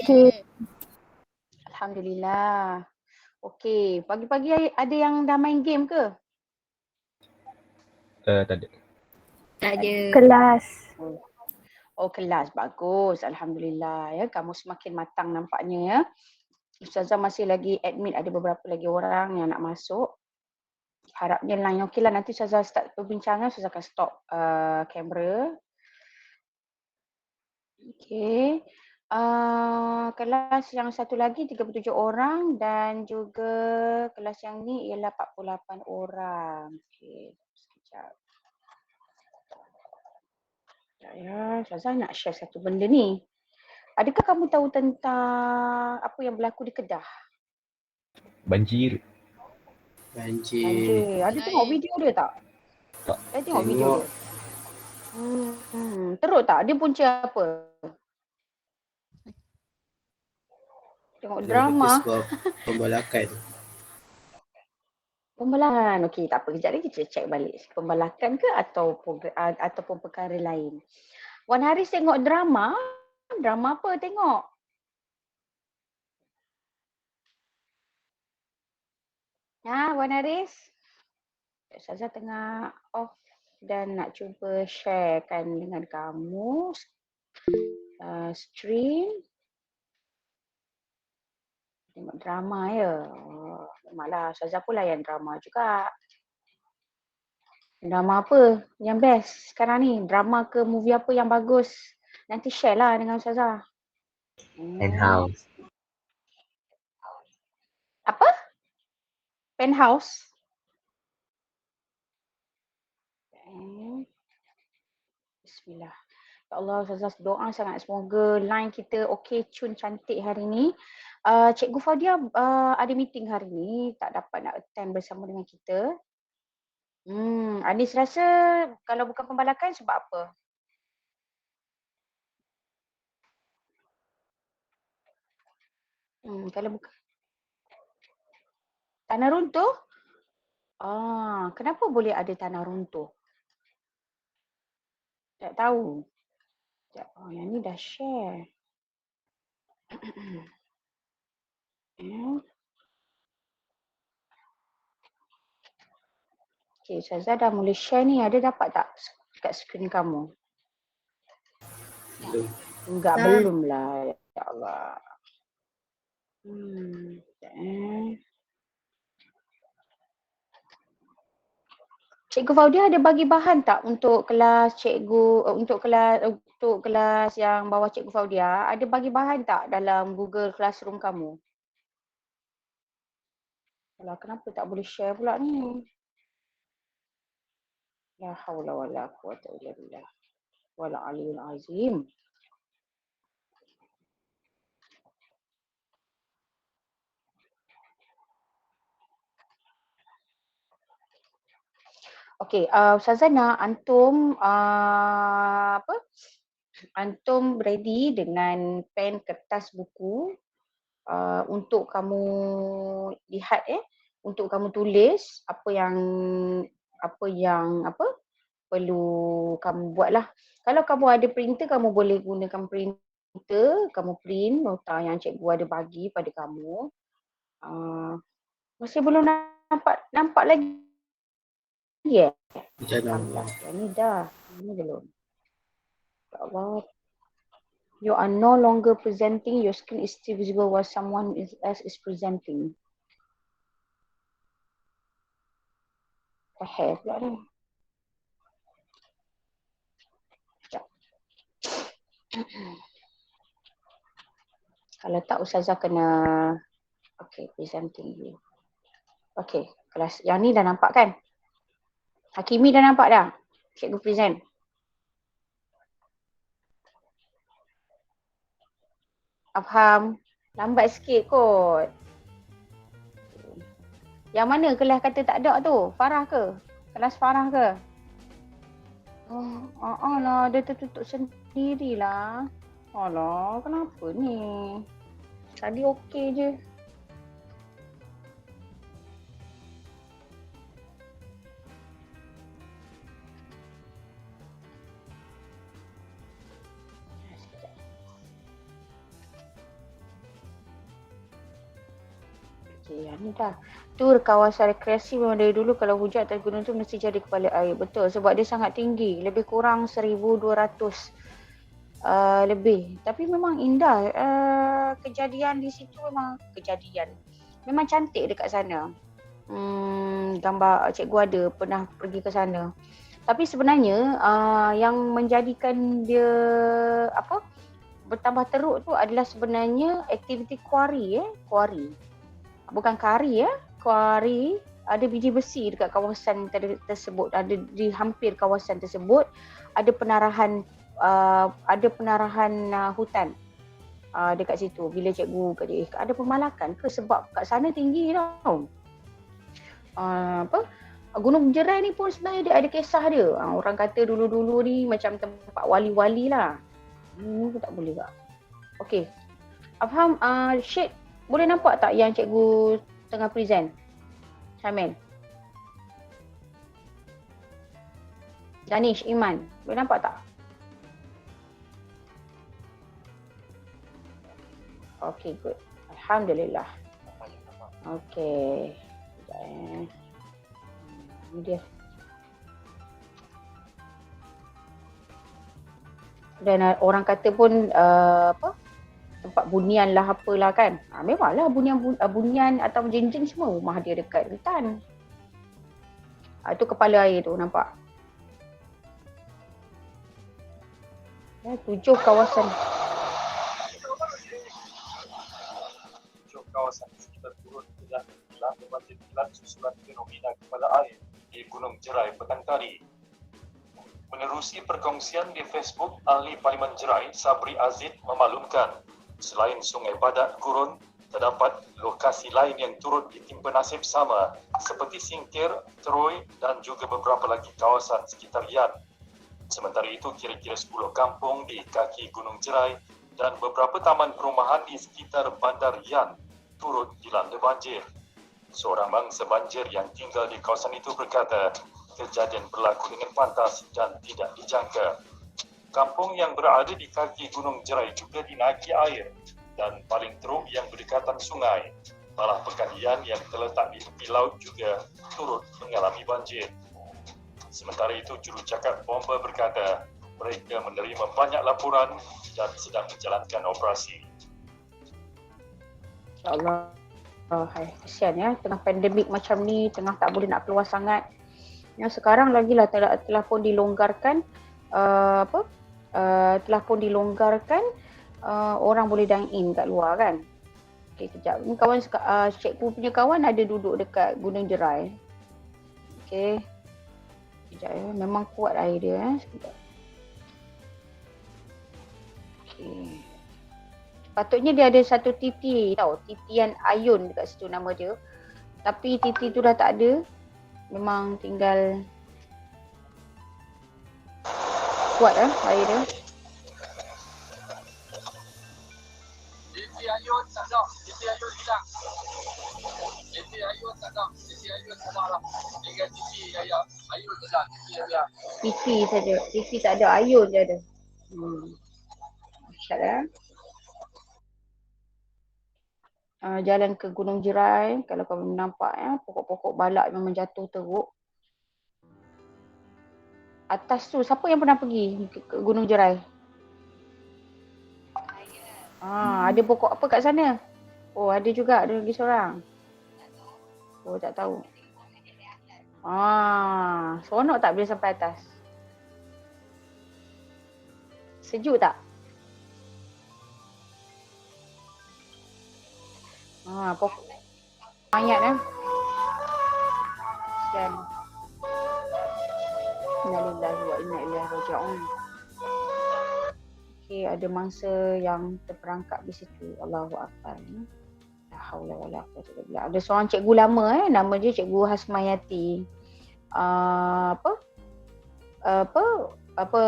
Okey. Alhamdulillah. Okey, pagi-pagi ada yang dah main game ke? Tak ada. Tak ada. Kelas. Oh, kelas. Bagus. Alhamdulillah ya. Kamu semakin matang nampaknya ya. Ustazah masih lagi admit ada beberapa lagi orang yang nak masuk. Harapnya line okey lah. Nanti Ustazah start perbincangan, Ustazah akan stop kamera. Okey. Kelas yang satu lagi 37 orang dan juga kelas yang ni ialah 48 orang. Okey, sekejap. Sekejap ya, Ustazah nak share satu benda ni. Adakah kamu tahu tentang apa yang berlaku di Kedah? Banjir. Banjir. Ada tengok video dia tak? Tak. Saya tengok video dia. Teruk tak? Dia punca apa? Tengok drama. Sebab pembalakan. Pembalakan. Okey, tak apa. Kejap lagi kita check balik. Pembalakan ke ataupun perkara lain. Wan Haris tengok drama. Drama apa tengok? Wan Haris? Ustazah tengah off dan nak cuba sharekan dengan kamu stream. Tengok drama ya. Memanglah Ustazah pun layan drama juga. Drama apa yang best sekarang ni? Drama ke movie apa yang bagus? Nanti share lah dengan Ustazah. Penthouse. Apa? Penthouse? Bismillah. Ya Allah, Ustazah doa sangat semoga line kita okey, cun cantik hari ni. Cikgu Faudia ada meeting hari ni, tak dapat nak attend bersama dengan kita. Anis rasa kalau bukan pembalakan sebab apa? Kalau bukan tanah runtuh? Kenapa boleh ada tanah runtuh? Tak tahu. Yang ni dah share. Okay, Ustazah dah mula share ni. Ada dapat tak kat skrin kamu? Belum. Enggak, belum lah. Ya Allah. Cikgu Faudia ada bagi bahan tak untuk kelas cikgu, untuk kelas yang bawah Cikgu Faudia? Ada bagi bahan tak dalam Google Classroom kamu? Alah, kenapa tak boleh share pula ni? La haula wala quwwata illa billah. Wala aliyul azim. Okey, Ustazah nak antum antum ready dengan pen, kertas, buku untuk kamu lihat untuk kamu tulis apa yang perlu kamu buatlah. Kalau kamu ada printer, kamu boleh gunakan printer, kamu print nota yang cikgu ada bagi pada kamu. Masih belum nampak lagi ya? Alhamdulillah. Yang ni dah. Ini belum. Ya Allah. You are no longer presenting. Your screen is still visible while someone else is presenting. Faham pula ni. Sekejap. Kalau tak, Ustazah kena presenting you. Kelas yang ni dah nampak kan? Hakimi dah nampak dah? Cikgu present. Faham? Lambat sikit kot. Yang mana kelas kata tak ada tu? Farah ke? Kelas Farah ke? Lah, dia tertutup sendirilah. Alah, kenapa ni? Tadi okey je. Okay, ni dah. Tu kawasan rekreasi memang dari dulu kalau hujan atas gunung tu mesti jadi kepala air. Betul, sebab dia sangat tinggi. Lebih kurang 1,200 lebih. Tapi memang indah. Kejadian di situ memang kejadian. Memang cantik dekat sana. Gambar cikgu ada pernah pergi ke sana. Tapi sebenarnya yang menjadikan dia bertambah teruk tu adalah sebenarnya aktiviti kuari. Bukan kari kuari. Ada biji besi dekat kawasan tersebut. Ada di hampir kawasan tersebut ada penarahan hutan dekat situ. Bila cikgu kata ada pemalakan ke sebab kat sana tinggi tau. Gunung Jerai ni pun sebenarnya dia ada kisah dia. Orang kata dulu-dulu ni macam tempat wali-wali lah. Tak boleh tak. Okey. Afham, Syed boleh nampak tak yang cikgu tengah present? Syamil. Danish, Iman, boleh nampak tak? Okey, good. Alhamdulillah. Okey. Ini dia. Dan orang kata pun tempat bunian lah apalah kan. Memanglah bunian atau jeng-jeng semua rumah dia dekat hutan. Itu kepala air tu nampak. 7 kawasan. 7 kawasan sekitar turun telah membantu susulan fenomena kepala air di Gunung Jerai petang tadi. Menerusi perkongsian di Facebook, Ahli Parlimen Jerai, Sabri Azid memaklumkan, selain Sungai Badak Gurun, terdapat lokasi lain yang turut ditimpa nasib sama seperti Singkir, Teroi dan juga beberapa lagi kawasan sekitar Yan. Sementara itu, kira-kira 10 kampung di kaki Gunung Jerai dan beberapa taman perumahan di sekitar Bandar Yan turut dilanda banjir. Seorang bangsa banjir yang tinggal di kawasan itu berkata, kejadian berlaku dengan pantas dan tidak dijangka. Kampung yang berada di kaki Gunung Jerai juga dinaiki air dan paling teruk yang berdekatan sungai. Malah Pekan Yan yang terletak di tepi laut juga turut mengalami banjir. Sementara itu, jurucakap Bomba berkata mereka menerima banyak laporan dan sedang menjalankan operasi. InsyaAllah. Kesian ya, tengah pandemik macam ni, tengah tak boleh nak keluar sangat. Yang sekarang lagilah telah pun dilonggarkan orang boleh dine in kat luar kan. Okey, kejap. Ni kawan cikgu punya kawan ada duduk dekat Gunung Jerai. Okey. Kejap ya, memang kuat air dia sekejap. Okey. Patutnya dia ada satu titi tau, titian ayun dekat situ nama dia. Tapi titi tu dah tak ada. Memang tinggal kuat air dia. Titi ayun tak ada. Titi ayun hilang. Titi ayun tak ada. Titi ayun sama lah. Tinggal titi ayun hilang. Titi saja. Titi tak ada, ayun je ada. Dahsyat jalan ke Gunung Jerai, kalau kau nampak pokok-pokok balak memang jatuh teruk. Atas tu, siapa yang pernah pergi ke Gunung Jerai? Ada pokok apa kat sana? Oh, ada juga, ada lagi seorang. Oh, tak tahu. Seronok tak bila sampai atas? Sejuk tak? Pokok mayat dan innalillahi wa inna ilaihi raji'un. Okey, ada mangsa yang terperangkap di situ. Allahu akbar. La haula wala quwwata illa billah. Ada seorang cikgu lama nama dia Cikgu Hasmayati.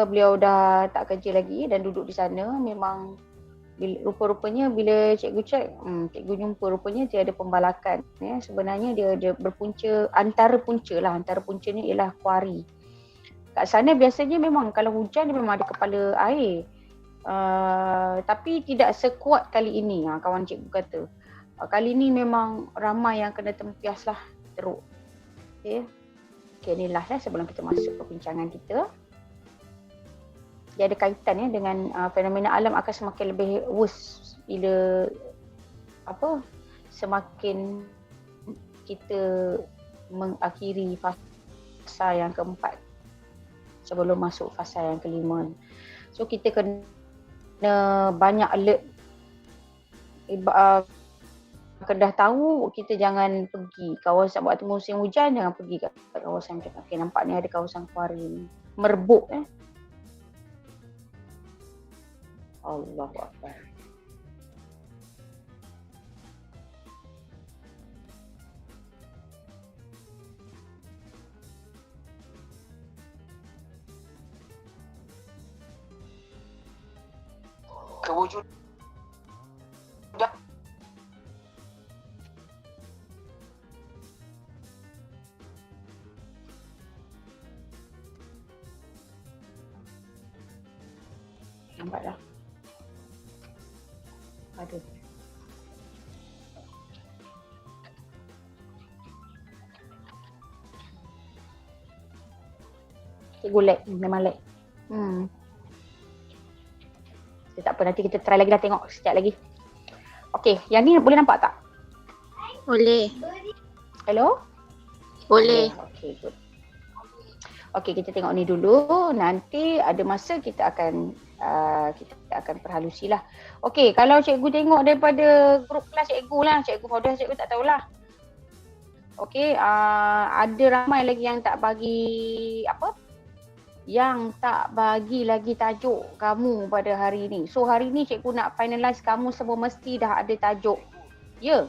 Beliau dah tak kerja lagi dan duduk di sana. Memang rupa-rupanya bila cikgu cek, cikgu jumpa rupanya dia ada pembalakan. Sebenarnya dia berpunca, antara puncanya ialah kuari. Kat sana biasanya memang kalau hujan dia memang ada kepala air. Tapi tidak sekuat kali ini, kawan cikgu kata. Kali ni memang ramai yang kena tempias lah teruk. Okay. Okay, ni last sebelum kita masuk ke perbincangan kita. Dia ada kaitan dengan fenomena alam akan semakin lebih worse bila semakin kita mengakhiri fasa yang keempat sebelum masuk fasa yang kelima. So kita kena banyak alert. Dah tahu kita jangan pergi kawasan waktu musim hujan, jangan pergi kat kawasan macam okay, nampak ni ada kawasan kuari ni merbuk Allahu Akbar. Kewujudan Nampak dah. Aduh. Cikgu lag, memang lag. Tak apa, nanti kita try lagi lah, tengok sekejap lagi. Okay, yang ni boleh nampak tak? Boleh. Hello? Boleh. Okay, good. Okay, kita tengok ni dulu. Nanti ada masa kita akan perhalusi lah. Okay, kalau cikgu tengok daripada grup kelas cikgu lah, cikgu Faudah, cikgu tak tahulah. Okay, ada ramai lagi yang tak bagi yang tak bagi lagi tajuk kamu pada hari ni. So hari ni cikgu nak finalize kamu semua mesti dah ada tajuk. Ya?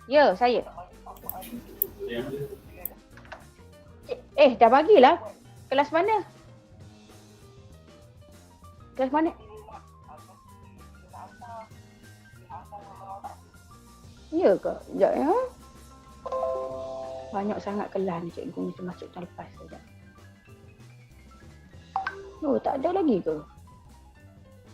Ya, saya. Dah bagilah. Kelas mana? Kelas mana? Ya ke? Sekejap ya. Banyak sangat kelas ni cikgu ni termasuk tahun lepas saja. Oh, tak ada lagi ke?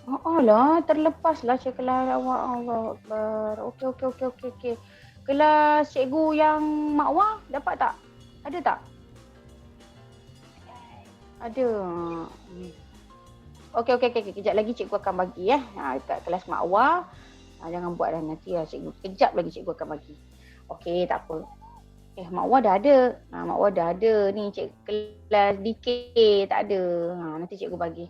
Alah, terlepas lah kelas awak. Allah Akbar. Okey. Kelas cikgu yang Makwa dapat tak? Ada tak? Ada. Okey. Kejap lagi cikgu akan bagi dekat kelas Makwa. Jangan buat dah nanti cikgu. Kejap lagi cikgu akan bagi. Okey, tak apa. Makwa dah ada. Makwa dah ada. Ni kelas DK tak ada. Nanti cikgu bagi.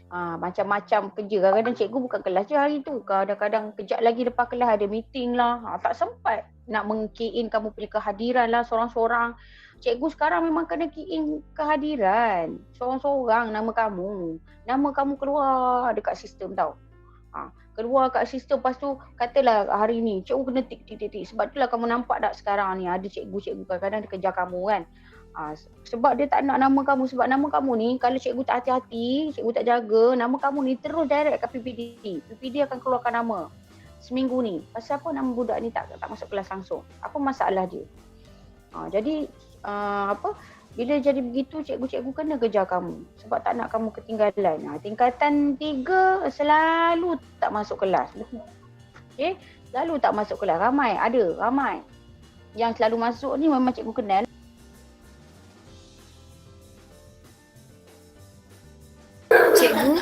Macam-macam kerja. Kadang-kadang cikgu bukan kelas je hari tu. Kadang-kadang kejap lagi lepas kelas ada meeting lah. Tak sempat nak meng-key in kamu punya kehadiran lah seorang-seorang. Cikgu sekarang memang kena key in kehadiran. Seorang-seorang nama kamu. Nama kamu keluar dekat sistem tau. Keluar kat sistem, lepas tu katalah hari ni cikgu kena tik. Sebab itulah kamu nampak tak sekarang ni ada cikgu-cikgu kadang-kadang dia kejar kamu kan. Sebab dia tak nak nama kamu. Sebab nama kamu ni kalau cikgu tak hati-hati, cikgu tak jaga, nama kamu ni terus direct kat PPD. PPD akan keluarkan nama seminggu ni. Pasal apa nama budak ni tak masuk kelas langsung? Apa masalah dia? Jadi bila jadi begitu, cikgu-cikgu kena kejar kamu. Sebab tak nak kamu ketinggalan. Tingkatan 3 selalu tak masuk kelas. Okay? Selalu tak masuk kelas. Ramai. Yang selalu masuk ni memang cikgu kenal. Cikgu.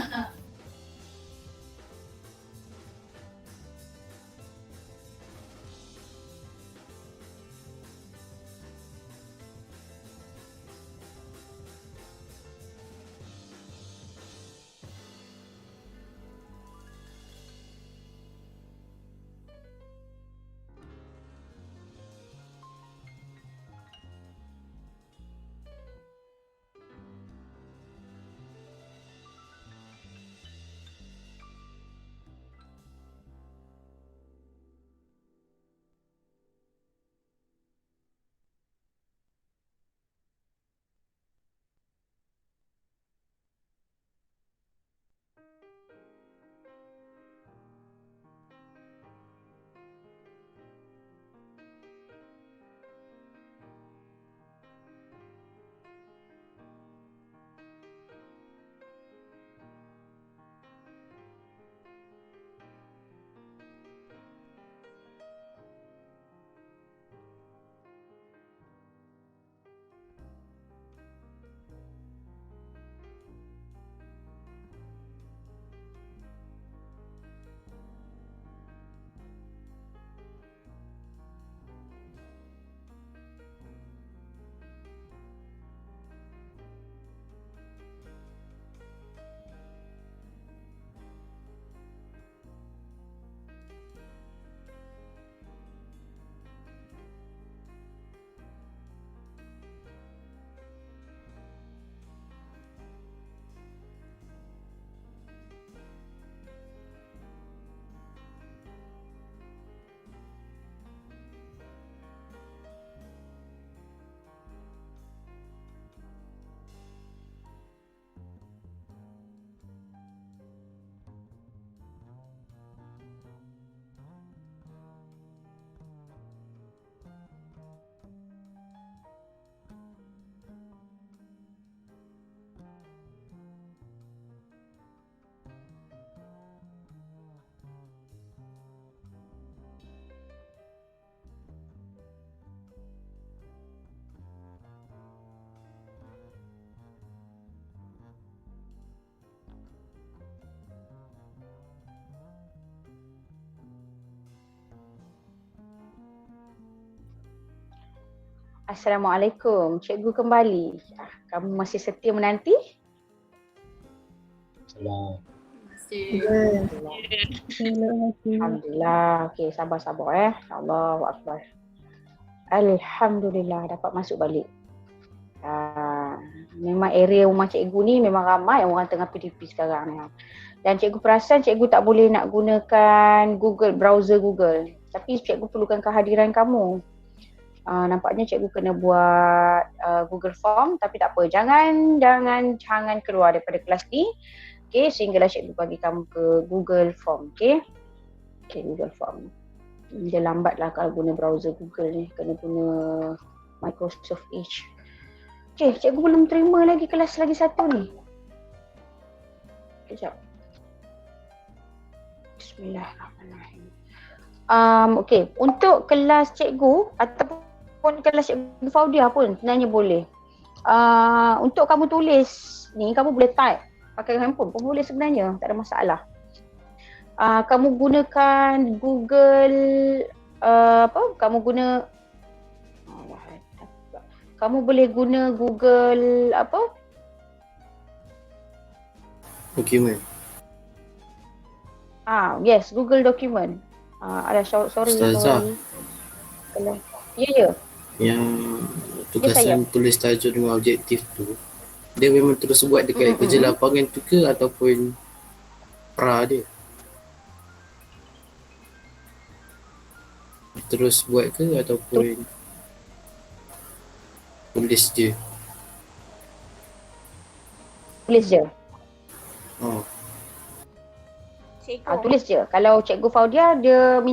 Assalamualaikum. Cikgu kembali. Kamu masih setia menanti? Salam. Alhamdulillah. Okey, sabar-sabar Allahu Akbar. Alhamdulillah dapat masuk balik. Memang area rumah cikgu ni memang ramai orang tengah PDP sekarang ni. Dan cikgu perasan cikgu tak boleh nak gunakan Google, browser Google. Tapi cikgu perlukan kehadiran kamu. Nampaknya cikgu kena buat Google Form, tapi tak apa. Jangan keluar daripada kelas ni. Okey, sehinggalah cikgu bagi kamu ke Google Form, okey? Okey, Google Form. Dia lambatlah kalau guna browser Google ni, kena guna Microsoft Edge. Okey, cikgu belum terima lagi kelas lagi satu ni. Kejap. Bismillahirrahmanirrahim. Okey, untuk kelas cikgu ataupun kelas cikgu Faudia pun sebenarnya boleh. Untuk kamu tulis ni, kamu boleh type pakai handphone pun boleh sebenarnya, tak ada masalah. Kamu gunakan Google kamu boleh guna Google Dokumen. Yes, Google Document. Sorry. Ustazah. Ya. Yang tugasan tulis tajuk dengan objektif tu, dia memang terus buat dekat kerja lapangan tu ke ataupun pra dia? Terus buat ke ataupun tulis je? Tulis je. Tulis je. Kalau cikgu Faudia dia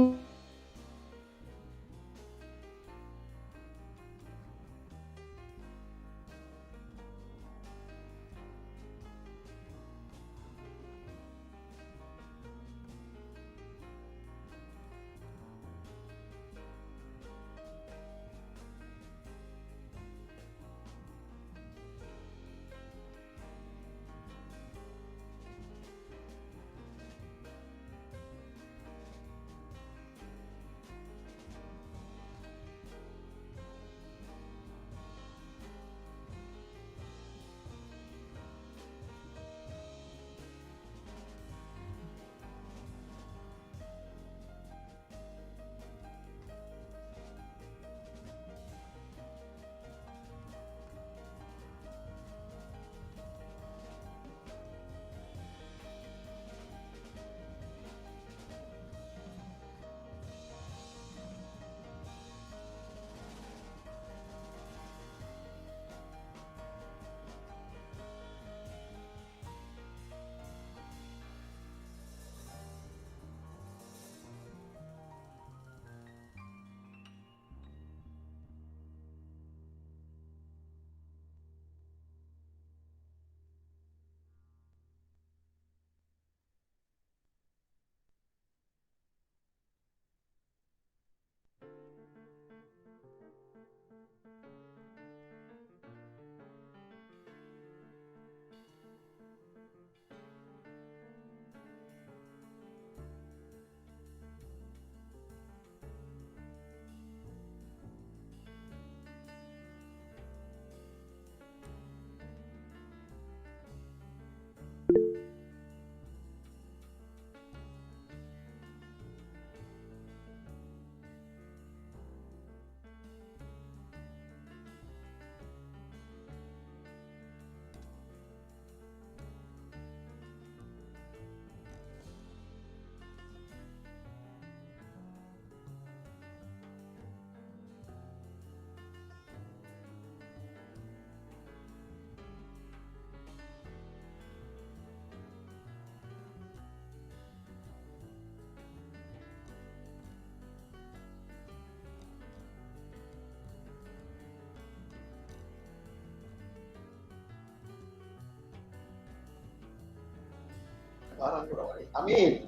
Amin.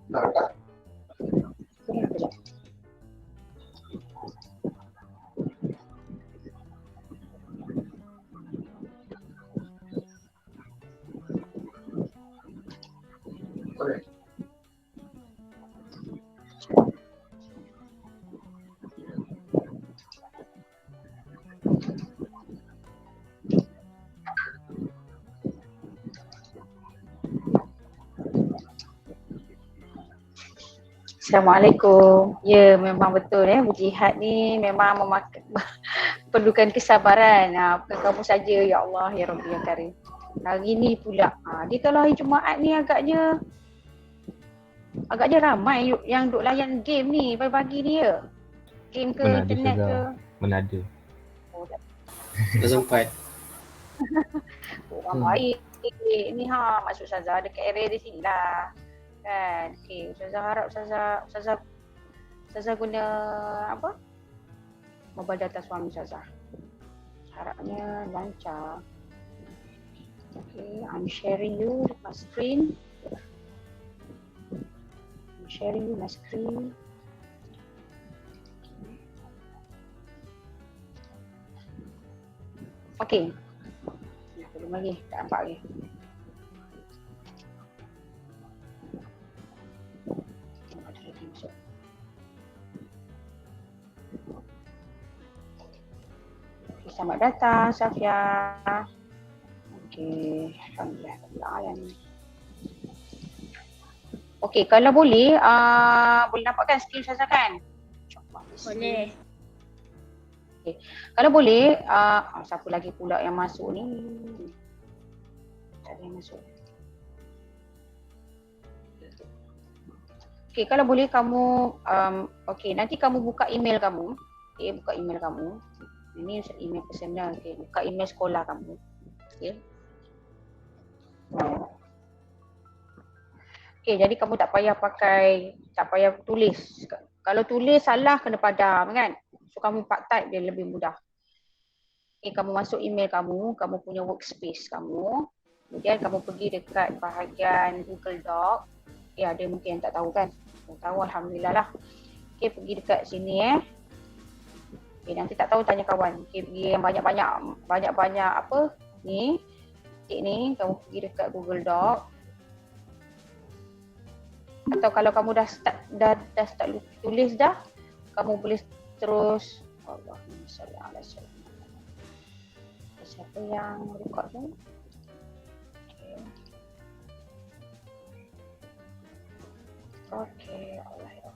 Kejap. Assalamualaikum. Ya, memang betul berjihad ni memang perlukan kesabaran. Bukan kamu saja, ya Allah, ya Rabbi ya Karim. Hari ni pula, dia kalau hari Jumaat ni agaknya ramai yang duk layan game ni pagi-pagi ni ya. Game ke Mana ada internet ke. Syazah? Mana ada. Oh, tak. Dah sempat. Orang baik ni maksud Ustazah dekat area di sini lah. Kan. Okey, Ustazah harap Ustazah guna apa? Mobile data suami Ustazah. Harapnya lancar. Okay, I'm sharing you my screen. I'm sharing you my screen. Okay. Belum lagi, tak nampak lagi. Okay, selamat datang Safia. Okey, alhamdulillah. Okey, kalau boleh, boleh nampakkan skrin Syazah kan? Boleh. Okay. Kalau boleh, siapa lagi pula yang masuk ni? Tak ada yang masuk. Okay, kalau boleh kamu, okay, nanti kamu buka email kamu. Okay, buka email kamu. Ini email personal, okay. Buka email sekolah kamu. Okay. Okay, jadi kamu tak payah tulis. Kalau tulis salah kena padam kan? So kamu part type dia lebih mudah. Okay, kamu masuk email kamu punya workspace kamu. Kemudian kamu pergi dekat bahagian Google Doc. Okay, ada mungkin yang tak tahu kan? Yang tahu alhamdulillah lah. Okay, pergi dekat sini Okay, nanti tak tahu tanya kawan. Okay, pergi yang banyak-banyak apa ni. Titik ni kamu pergi dekat Google Doc. Atau kalau kamu dah start tulis dah, kamu boleh terus Allahumma salli ala sayyidina. Siapa yang record tu? Okey, Allah ya.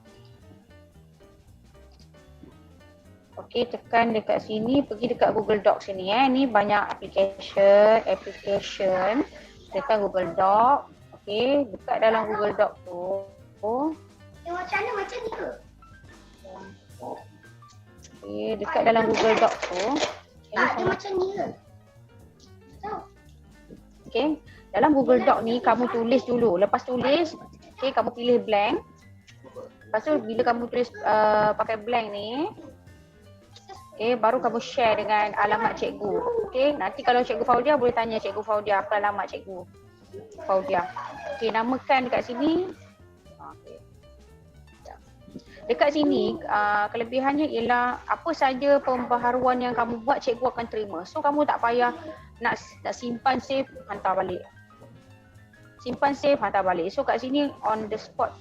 Okey, tekan dekat sini, pergi dekat Google Doc sini Ni banyak application. Tekan Google Doc. Okey, dekat dalam Google Doc tu. Macam ni ke? Okey, dekat dalam Google Doc tu. Dia macam ni ke? Okey, dalam Google Doc ni kamu tulis dulu. Lepas tulis, okey, kamu pilih blank. Lepas tu bila kamu tulis pakai blank ni, okey, baru kamu share dengan alamat cikgu. Okey, nanti kalau Cikgu Faudia boleh tanya Cikgu Faudia apa alamat Cikgu Faudia. Okey, namakan dekat sini. Okey. Dekat sini kelebihannya ialah apa saja pembaharuan yang kamu buat cikgu akan terima. So kamu tak payah nak simpan save hantar balik. Simpan save hantar balik. So kat sini on the spot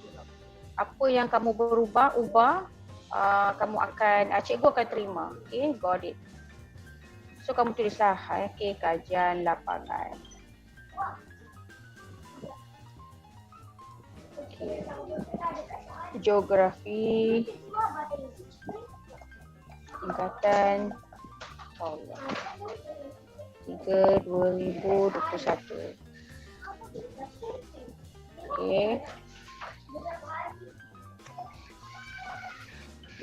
apa yang kamu ubah kamu akan cikgu akan terima. Okay, got it. So kamu tulislah okay, kajian lapangan. Okay. Geografi tingkatan 3 2021. Okey.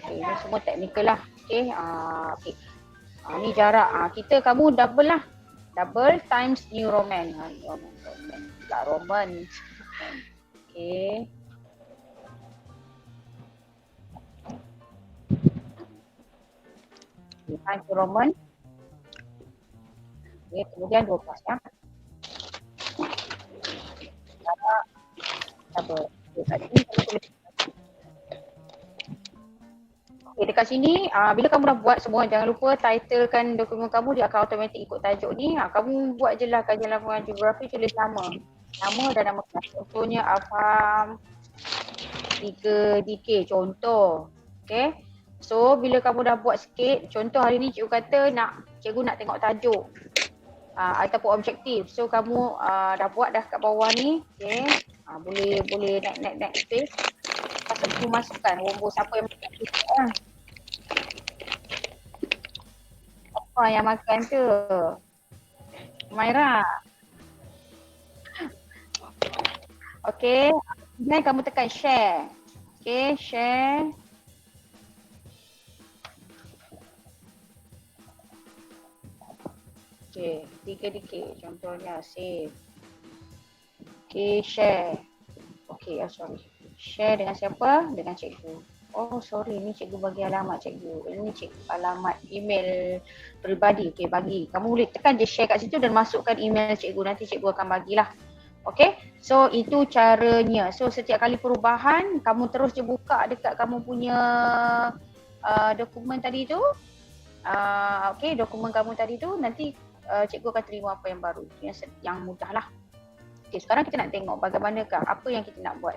Ini semua teknikal lah. Okey. Okey. Ni jarak. Kamu double lah. Double times New Roman. Roman. Okey. Times New Roman. Okey, kemudian 12 ya. Double. Tajuk ni kamu tulis. Okay, dekat sini, bila kamu dah buat semua, jangan lupa titlekan dokumen kamu, dia akan automatik ikut tajuk ni. Kamu buat je lah kajian lapangan geografi, tulis nama. Nama dan nama kelas. Contohnya Afham 3DK, contoh. Okay. So, bila kamu dah buat sikit, contoh hari ni cikgu kata cikgu nak tengok tajuk ataupun objektif. So, kamu dah buat dah kat bawah ni. Okay. Boleh naik space. Pasal kamu masukkan siapa yang makan. Apa yang makan tu? Maira. Okay. Kemudian kamu tekan share. Okay, share. Okay, 3DK contohnya, save. Okay, share. Okay, sorry. Share dengan siapa? Dengan cikgu. Oh, sorry, ni cikgu bagi alamat cikgu. Ini alamat email peribadi. Okay, bagi. Kamu boleh tekan je share kat situ dan masukkan email cikgu. Nanti cikgu akan bagilah. Okay, so itu caranya. So setiap kali perubahan, kamu terus je buka dekat kamu punya dokumen tadi tu. Okay, dokumen kamu tadi tu, nanti cikgu akan terima apa yang baru. Yang mudah lah. Okay, sekarang kita nak tengok bagaimanakah apa yang kita nak buat.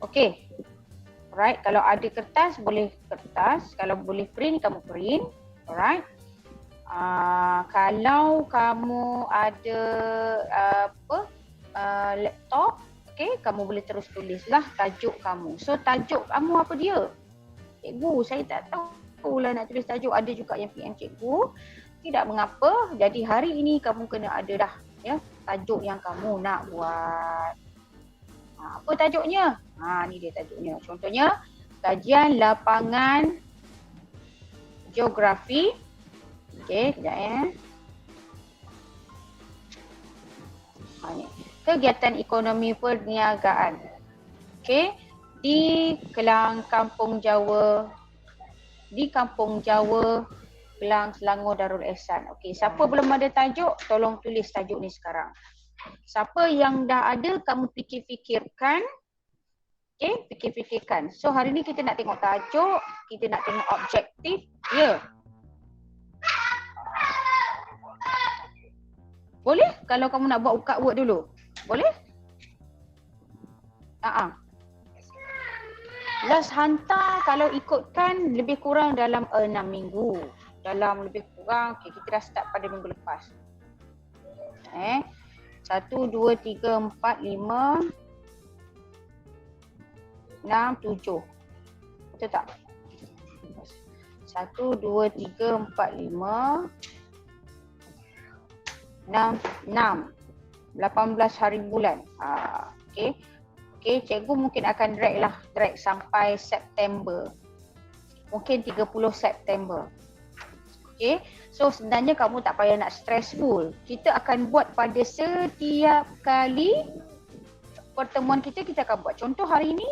Okay, alright, kalau ada kertas, boleh kertas. Kalau boleh print, kamu print. Alright. Kalau kamu ada laptop, okay, kamu boleh terus tulislah tajuk kamu. So, tajuk kamu apa dia? Cikgu, saya tak tahu lah nak tulis tajuk. Ada juga yang PM cikgu. Tidak mengapa. Jadi, hari ini kamu kena ada dah ya tajuk yang kamu nak buat. Apa tajuknya? Ni dia tajuknya. Contohnya, kajian lapangan geografi. Okey, kejap ya. Ni. Kegiatan ekonomi perniagaan. Okey, di Kampung Jawa, Kelang, Selangor, Darul Ihsan. Okey, siapa belum ada tajuk, tolong tulis tajuk ni sekarang. Siapa yang dah ada, kamu fikir-fikirkan. Okay, fikir-fikirkan. So, hari ni kita nak tengok tajuk, kita nak tengok objektif. Ya. Boleh? Kalau kamu nak buat buka word dulu. Boleh? Last hantar kalau ikutkan lebih kurang dalam 6 minggu. Dalam lebih kurang, okay, kita dah start pada minggu lepas. 1, 2, 3, 4, 5, 6, 7. Betul tak? 1, 2, 3, 4, 5, 6. 18 hari bulan. Okay. Okay, cikgu mungkin akan drag sampai September. Mungkin 30 September. Okay, so sebenarnya kamu tak payah nak stressful. Kita akan buat pada setiap kali pertemuan kita akan buat. Contoh hari ini,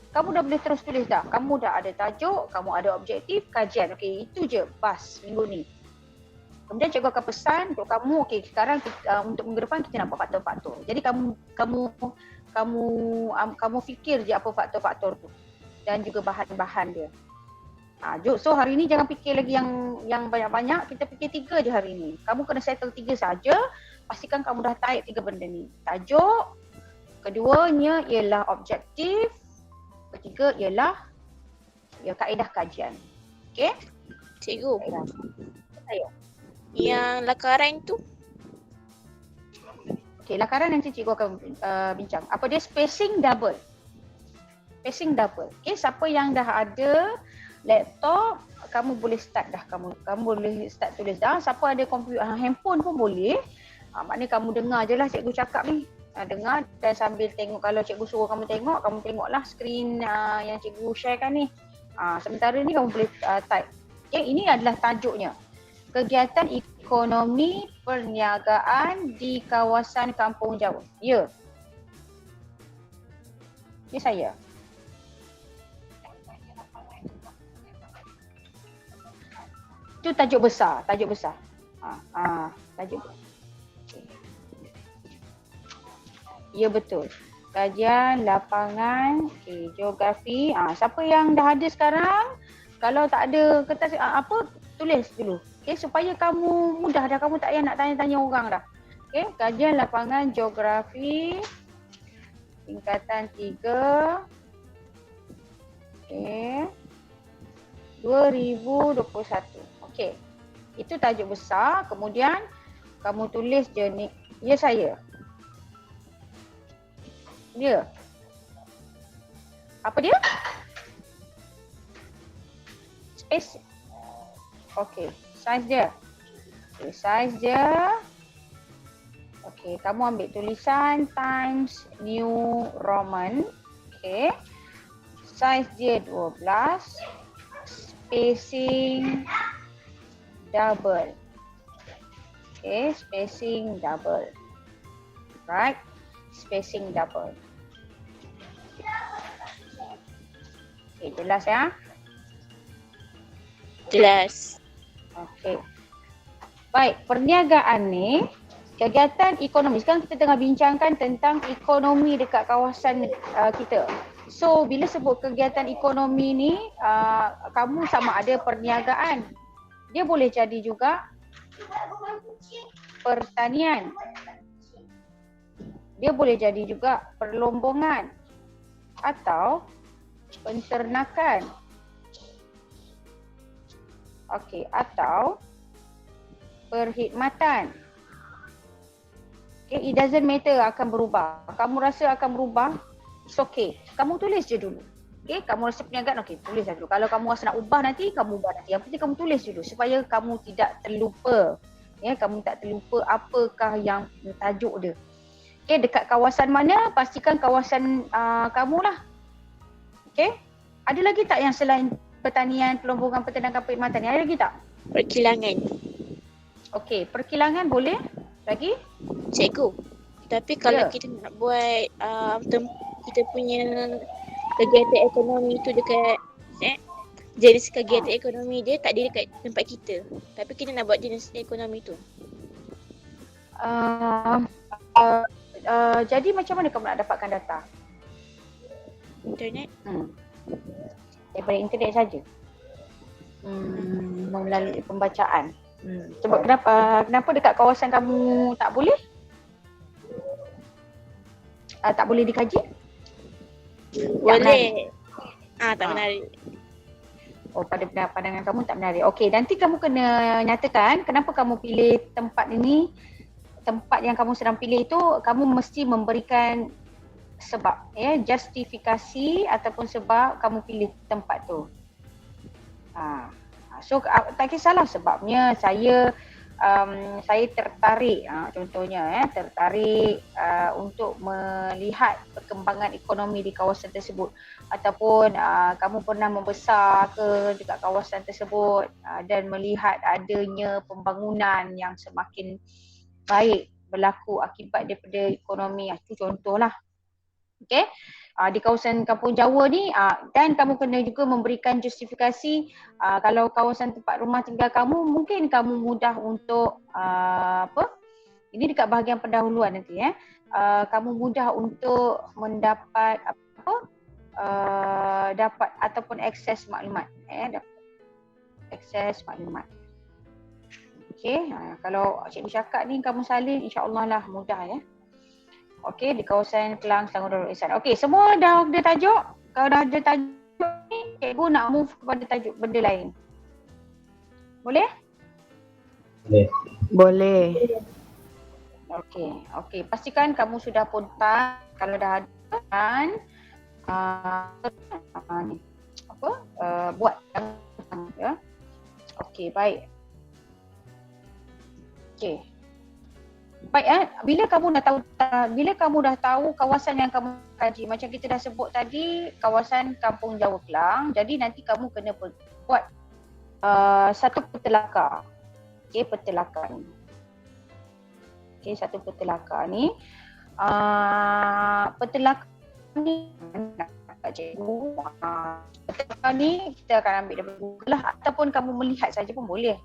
kamu dah boleh terus tulis dah. Kamu dah ada tajuk, kamu ada objektif, kajian. Okay, itu je bas minggu ni. Kemudian cikgu akan pesan untuk kamu, okay, sekarang untuk minggu depan kita nak buat faktor-faktor. Jadi kamu fikir je apa faktor-faktor tu dan juga bahan-bahan dia. So hari ni jangan fikir lagi yang banyak-banyak, kita fikir 3 je hari ni. Kamu kena settle 3 saja. Pastikan kamu dah type 3 benda ni. Tajuk, keduanya ialah objektif, ketiga ialah kaedah kajian. Okey? Cikgu, Ayo. yang lakaran tu? Okey, lakaran nanti cikgu akan bincang. Apa dia? Spacing double. Spacing double. Okey, siapa yang dah ada laptop, kamu boleh start dah. Kamu boleh start tulis dah. Siapa ada komputer, handphone pun boleh. Maknanya kamu dengar je lah cikgu cakap ni. Dengar dan sambil tengok. Kalau cikgu suruh kamu tengoklah skrin yang cikgu sharekan ni. Sementara ni kamu boleh type. Okay, ini adalah tajuknya. Kegiatan ekonomi perniagaan di kawasan Kampung Jawa. Ya. Ini saya. Itu tajuk besar. Tajuk. Okay. Ya, betul. Kajian lapangan, okey, geografi. Siapa yang dah ada sekarang? Kalau tak ada kertas tulis dulu. Okey, supaya kamu mudah dah, kamu tak payah nak tanya-tanya orang dah. Okey, kajian lapangan geografi tingkatan 3. Okey. 2021. Okey. Itu tajuk besar, kemudian kamu tulis je ni, ya saya. Dia. Apa dia? Space. Okey, saiz dia. Okey, saiz dia. Okey, kamu ambil tulisan Times New Roman. Okey. Saiz dia 12. Spacing double. Okay, spacing double. Right? Spacing double. Okay, jelas ya? Jelas. Okay. Baik, perniagaan ni kegiatan ekonomi. Sekarang kita tengah bincangkan tentang ekonomi dekat kawasan kita. So, bila sebut kegiatan ekonomi ni, kamu sama ada perniagaan. Dia boleh jadi juga pertanian. Dia boleh jadi juga perlombongan atau penternakan. Okey, atau perkhidmatan. Okay, it doesn't matter akan berubah. Kamu rasa akan berubah, it's okay. Kamu tulis je dulu. Okay, kamu rasa perniagaan, okay, tulis dulu. Kalau kamu rasa nak ubah nanti, kamu ubah nanti. Yang penting kamu tulis dulu supaya kamu tidak terlupa. Ya, kamu tak terlupa apakah yang tajuk dia. Okay, dekat kawasan mana, pastikan kawasan kamu lah. Okay, ada lagi tak yang selain pertanian, perlombongan, peternakan, perkhidmatan ni? Ada lagi tak? Perkilangan. Okay, perkilangan boleh? Lagi? Cikgu. Tapi kalau Ya. kita nak buat kita punya kegiatan ekonomi tu dekat jenis kegiatan ekonomi dia tak ada dekat tempat kita. Tapi kita nak buat jenis ekonomi tu. Jadi macam mana kamu nak dapatkan data? Internet. Daripada internet saja. Melalui pembacaan. Sebab kenapa dekat kawasan kamu tak boleh? Tak boleh dikaji? Boleh. Tak menarik. Oh, pada pandangan kamu tak menarik. Okey, nanti kamu kena nyatakan kenapa kamu pilih tempat ini. Tempat yang kamu sedang pilih itu, kamu mesti memberikan sebab, ya, justifikasi ataupun sebab kamu pilih tempat tu. So tak kisahlah sebabnya saya tertarik, contohnya tertarik untuk melihat perkembangan ekonomi di kawasan tersebut, ataupun kamu pernah membesar ke dekat kawasan tersebut dan melihat adanya pembangunan yang semakin baik berlaku akibat daripada ekonomi. Itu contohlah. Okey. Di kawasan Kampung Jawa ni, dan kamu kena juga memberikan justifikasi kalau kawasan tempat rumah tinggal kamu, mungkin kamu mudah untuk ini dekat bahagian pendahuluan nanti, kamu mudah untuk mendapat dapat ataupun akses maklumat, akses maklumat. Okey, kalau cikgu cakap ni kamu salin, insya-Allah lah mudah, ya. Okey, di kawasan Kelang, Selangor, Darul Ihsan. Okey, semua dah ada tajuk. Kalau dah ada tajuk ni, cikgu nak move kepada tajuk benda lain. Boleh? Boleh. Okey, pastikan kamu sudah pontas. Kalau dah ada kan buat, ya. Okey, baik. Okey. Baik, bila kamu dah tahu kawasan yang kamu kaji, macam kita dah sebut tadi, kawasan Kampung Jawa Kelang, jadi nanti kamu kena buat satu petelaga. Okey, petelaga ni. Okey, satu petelaga ni. Petelaga ni cikgu. Petelaga ni kita akan ambil daripada Google lah, ataupun kamu melihat saja pun boleh.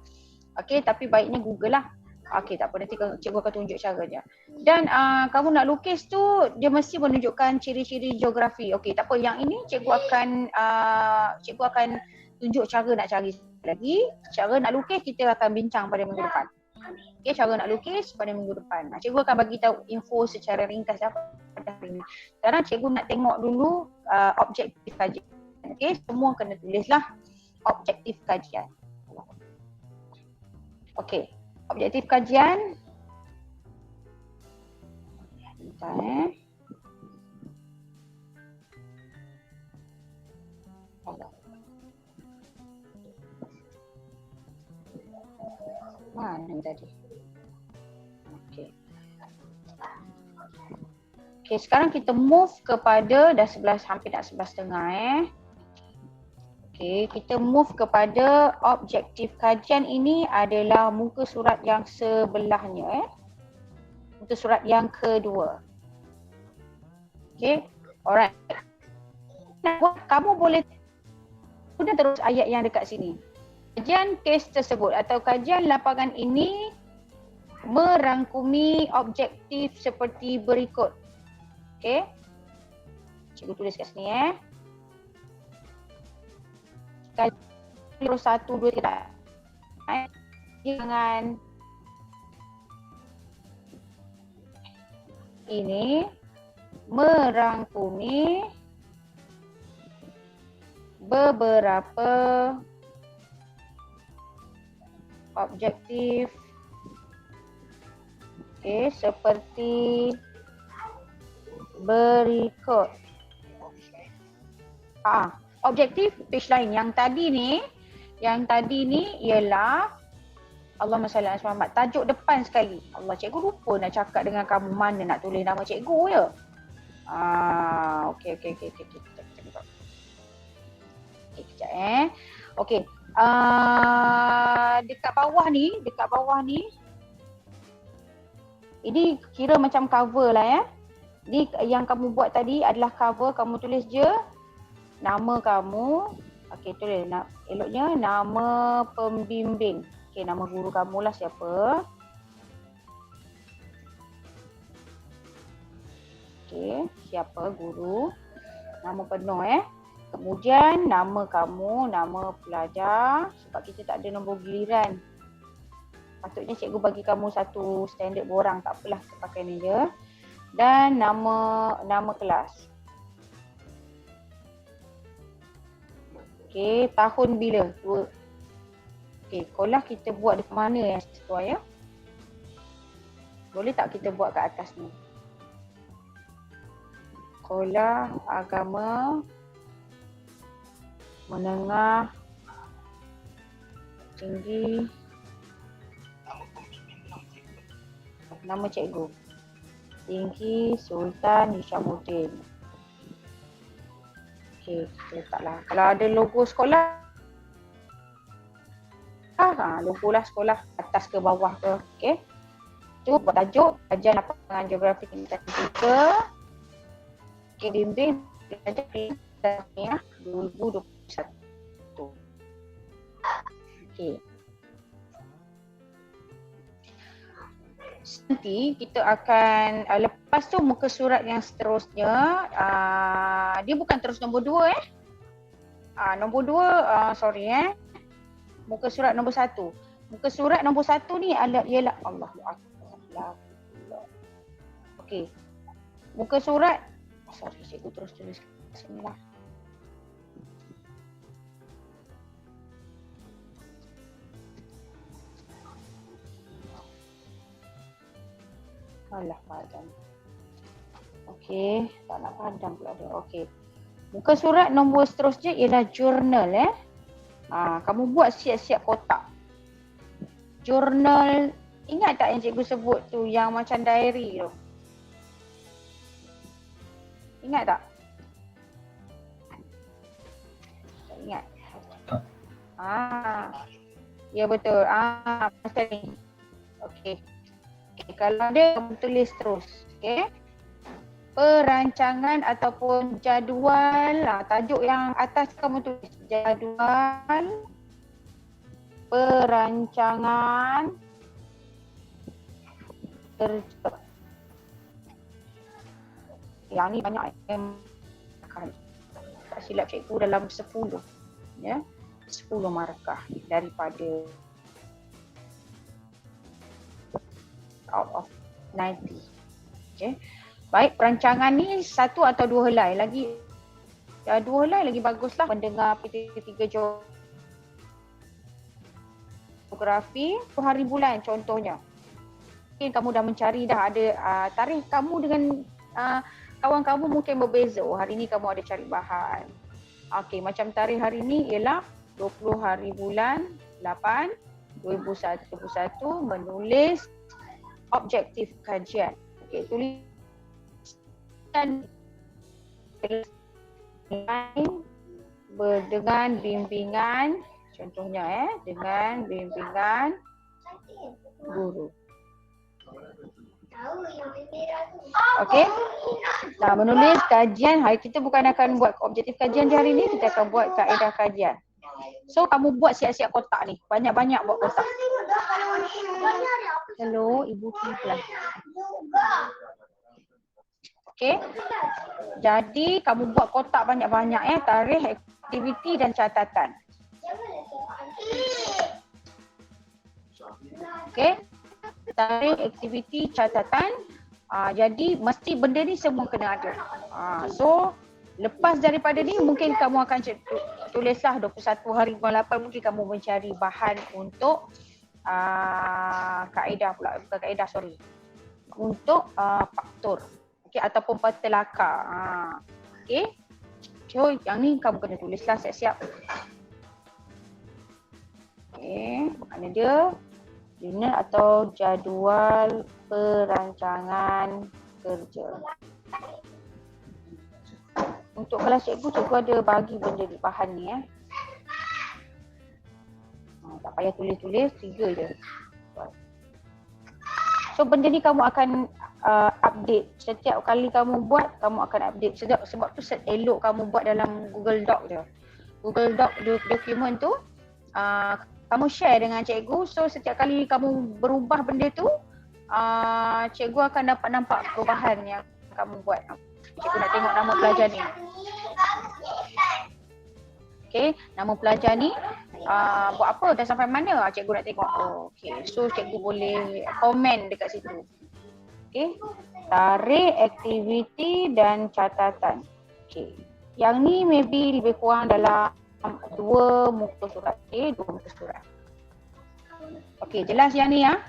Okey, tapi baiknya Google lah. Okey, tak apa, nanti cikgu akan tunjuk caranya. Dan kamu nak lukis tu dia mesti menunjukkan ciri-ciri geografi. Okey, tak apa, yang ini cikgu akan tunjuk cara nak cari lagi. Cara nak lukis kita akan bincang pada minggu depan. Okey, cara nak lukis pada minggu depan. Cikgu akan bagi tahu info secara ringkas apa pada hari ini. Sekarang cikgu nak tengok dulu objektif kajian. Okey, semua kena tulislah objektif kajian. Okey, objektif kajian. Bentar. Mana tadi? Okey. Okey, sekarang kita move kepada dah 11, hampir nak 11.30 Okey, kita move kepada objektif kajian. Ini adalah muka surat yang sebelahnya Muka surat yang kedua. Okey, alright. Kamu boleh sudah terus ayat yang dekat sini. Kajian kes tersebut atau kajian lapangan ini merangkumi objektif seperti berikut. Okey. Cikgu tulis kat sini Kajian 1, 2, 3. Jangan ini merangkumi beberapa objektif seperti berikut. Objektif page lain yang tadi ni ialah Allahumma salli ala Muhammad, tajuk depan sekali. Allah, cikgu lupa nak cakap dengan kamu mana nak tulis nama cikgu ya. Okey. Kejap Okey. Dekat bawah ni ini kira macam cover lah ya. Ni yang kamu buat tadi adalah cover, kamu tulis je nama kamu. Okey, tulis eloknya nama pembimbing. Okey, nama guru kamu lah siapa. Okey, siapa guru. Nama penuh Kemudian nama kamu, nama pelajar, sebab kita tak ada nombor giliran. Patutnya cikgu bagi kamu satu standard borang, tak apalah, kita pakai ni je. Dan nama kelas. Okey, tahun bila? Okey, sekolah kita buat di mana yang sesuai ya? Boleh tak kita buat kat atas ni? Sekolah agama menengah tinggi. Nama cikgu Tinggi Sultan Hishamuddin. Okey, letaklah. Kalau ada logo sekolah, logo lah sekolah atas ke bawah ke. Okey. Tu buat tajuk kajian lapangan geografi tingkat 3. Okey, bimbing belajar 2021. Okey. Nanti kita akan lepas tu muka surat yang seterusnya, dia bukan terus nombor 2 nombor 2 sorry muka surat nombor 1. Muka surat nombor 1 ni ialah Allahu Akbar. Okey. Muka surat sorry, cikgu terus tulis sini lah. Alah, padam. Okey, tak nak padam pula dia. Okey. Muka surat nombor seterusnya ialah jurnal kamu buat siap-siap kotak. Jurnal, ingat tak yang cikgu sebut tu yang macam diary tu? Ingat tak? Tak ingat. Ya betul. Pasal ni. Okey. Kalau ada, kamu tulis terus. Okay. Perancangan ataupun jadual. Tajuk yang atas kamu tulis. Jadual perancangan kerja. Yang ni banyak yang tak silap cikgu dalam 10 ya. 10 markah daripada out of 90. Okay. Baik, perancangan ni satu atau dua helai lagi. Dua helai lagi baguslah mendengar PT3 geografi hari bulan contohnya. Mungkin kamu dah mencari dah ada tarikh kamu dengan kawan kamu mungkin berbeza. Oh, hari ni kamu ada cari bahan. Okey, macam tarikh hari ni ialah 20 hari bulan 8 2021 menulis objektif kajian. Okey, tuliskan dengan bimbingan contohnya dengan bimbingan guru. Okey. Nah, menulis kajian, hari kita bukan akan buat objektif kajian di hari ni, kita akan buat kaedah kajian. So kamu buat siap-siap kotak ni, banyak-banyak buat kotak. Hello, Ibu pelan. Okey. Jadi kamu buat kotak banyak-banyak ya, tarikh, aktiviti dan catatan. Okey. Tarikh, aktiviti, catatan. Jadi mesti benda ni semua kena ada. So lepas daripada ni mungkin kamu akan tulislah 21 hari bulan 8 mungkin kamu mencari bahan untuk kaedah pula, bukan kaedah sorry. Untuk faktor. Okey, ataupun petelaka. Okey. So yang ni kamu kena tulislah siap-siap. Okey, mana dia? Unit atau jadual perancangan kerja. Untuk kelas cikgu ada bagi benda di bahan ni ya. Tak payah tulis-tulis, 3 je. So benda ni kamu akan update. Setiap kali kamu buat, kamu akan update. Sebab tu elok kamu buat dalam Google Doc je. Google Doc dokumen tu kamu share dengan cikgu, so setiap kali kamu berubah benda tu, cikgu akan dapat nampak perubahan yang kamu buat. Cikgu nak tengok nama pelajar ni. Okay, nama pelajar ni buat apa, dah sampai mana, cikgu nak tengok. Oh, okay, so cikgu boleh komen dekat situ. Okay, tarikh, aktiviti dan catatan. Okay, yang ni maybe lebih kurang dalam 2 muka surat. 2 muka surat. Okey, jelas yang ni ya?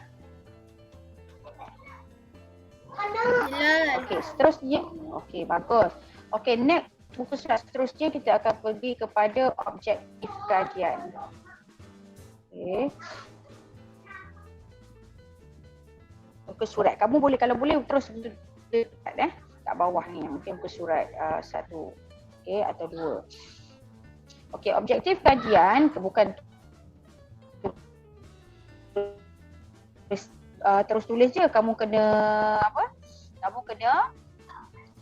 Jelas. Okey, seterusnya. Okey, bagus. Okey, next muka surat seterusnya kita akan pergi kepada objektif kajian. Okey. Muka surat. Kamu boleh, kalau boleh terus dekat kat bawah ni. Mungkin muka surat 1. Okey, atau 2. Okey, objektif kajian bukan terus tulis je, kamu kena apa? Kamu kena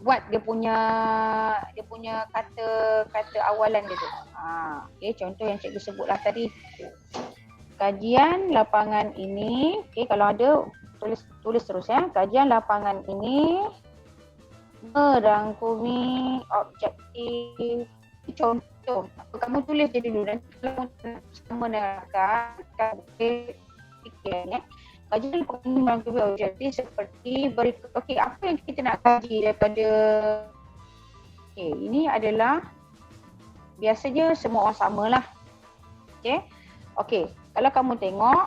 buat dia punya kata awalan dia tu. Okey, contoh yang cikgu sebutlah tadi. Kajian lapangan ini, okey, kalau ada tulis terus ya. Kajian lapangan ini merangkumi objektif. Contoh, kamu tulis je dulu, nanti kalau sama menerangkan kamu fikir ya. Kajian ini merangkumi objektif seperti berikut. Okey, apa yang kita nak kaji daripada ini adalah biasanya semua orang samalah. Okey, kalau kamu tengok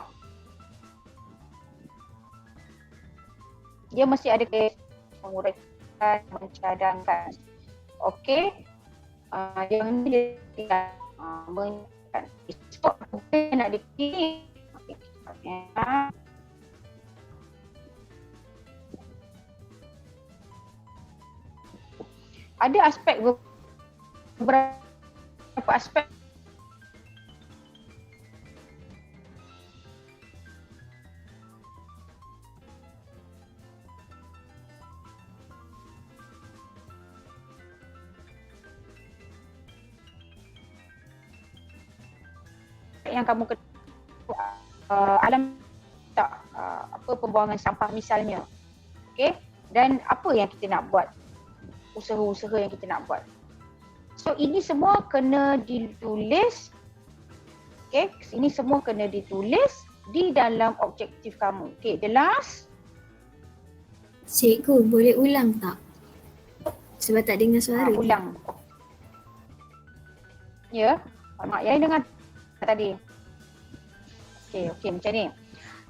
dia mesti ada menguraikan, mencadangkan. Okey. Yang ni dia tinggal mengingatkan. So, apa yang nak dikini? Ada beberapa aspek yang kamu alam tak apa pembuangan sampah misalnya. Okey, dan apa yang kita nak buat, usaha-usaha yang kita nak buat. So ini semua kena ditulis. Okey, ini semua kena ditulis di dalam objektif kamu. Okey, the last. Cikgu, boleh ulang tak? Sebab tak dengar suara. Ulang. Ya, mak Yai dengar tadi. Okey, macam ni.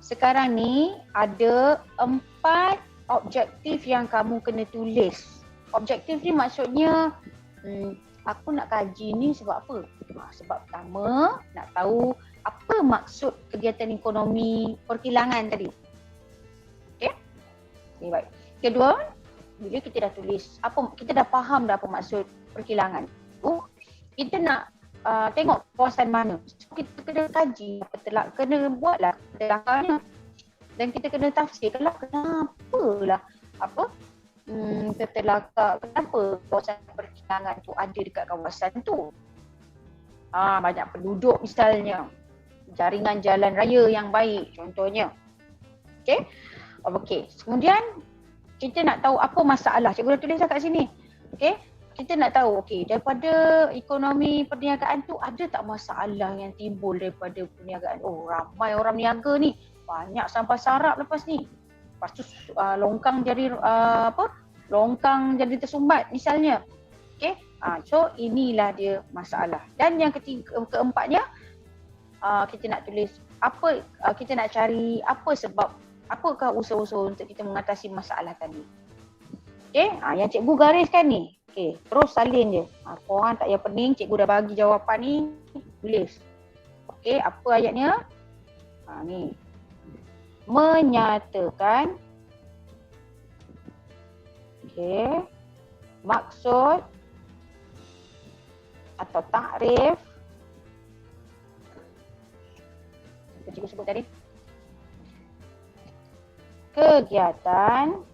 Sekarang ni ada 4 objektif yang kamu kena tulis. Objektif ni maksudnya aku nak kaji ni sebab apa? Sebab pertama nak tahu apa maksud kegiatan ekonomi perkilangan tadi. Okey? Okay, baik. Kedua, bila kita dah tulis kita dah faham dah apa maksud perkilangan. Kita nak tengok kawasan mana. So, kita kena kaji, kena buatlah langkahnya. Dan kita kena tafsirkanlah kenapalah kenapa kawasan perkilangan tu ada dekat kawasan tu. Banyak penduduk misalnya, jaringan jalan raya yang baik contohnya. Okey. Kemudian kita nak tahu apa masalah. Cikgu dah tulis kat sini. Okey. Kita nak tahu daripada ekonomi perniagaan tu ada tak masalah yang timbul daripada perniagaan. Ramai orang niaga ni, banyak sampah sarap lepas ni. Lepas tu longkang jadi tersumbat misalnya. Okey. So inilah dia masalah. Dan yang keempatnya kita nak tulis kita nak cari apakah usaha-usaha untuk kita mengatasi masalah tadi. Okey, yang cikgu gariskan ni. Okey, terus salin je. Korang tak payah pening, cikgu dah bagi jawapan ni, tulis. Okey, apa ayatnya? Ni. Menyatakan maksud atau takrif. Apa cikgu sebut tadi? Kegiatan.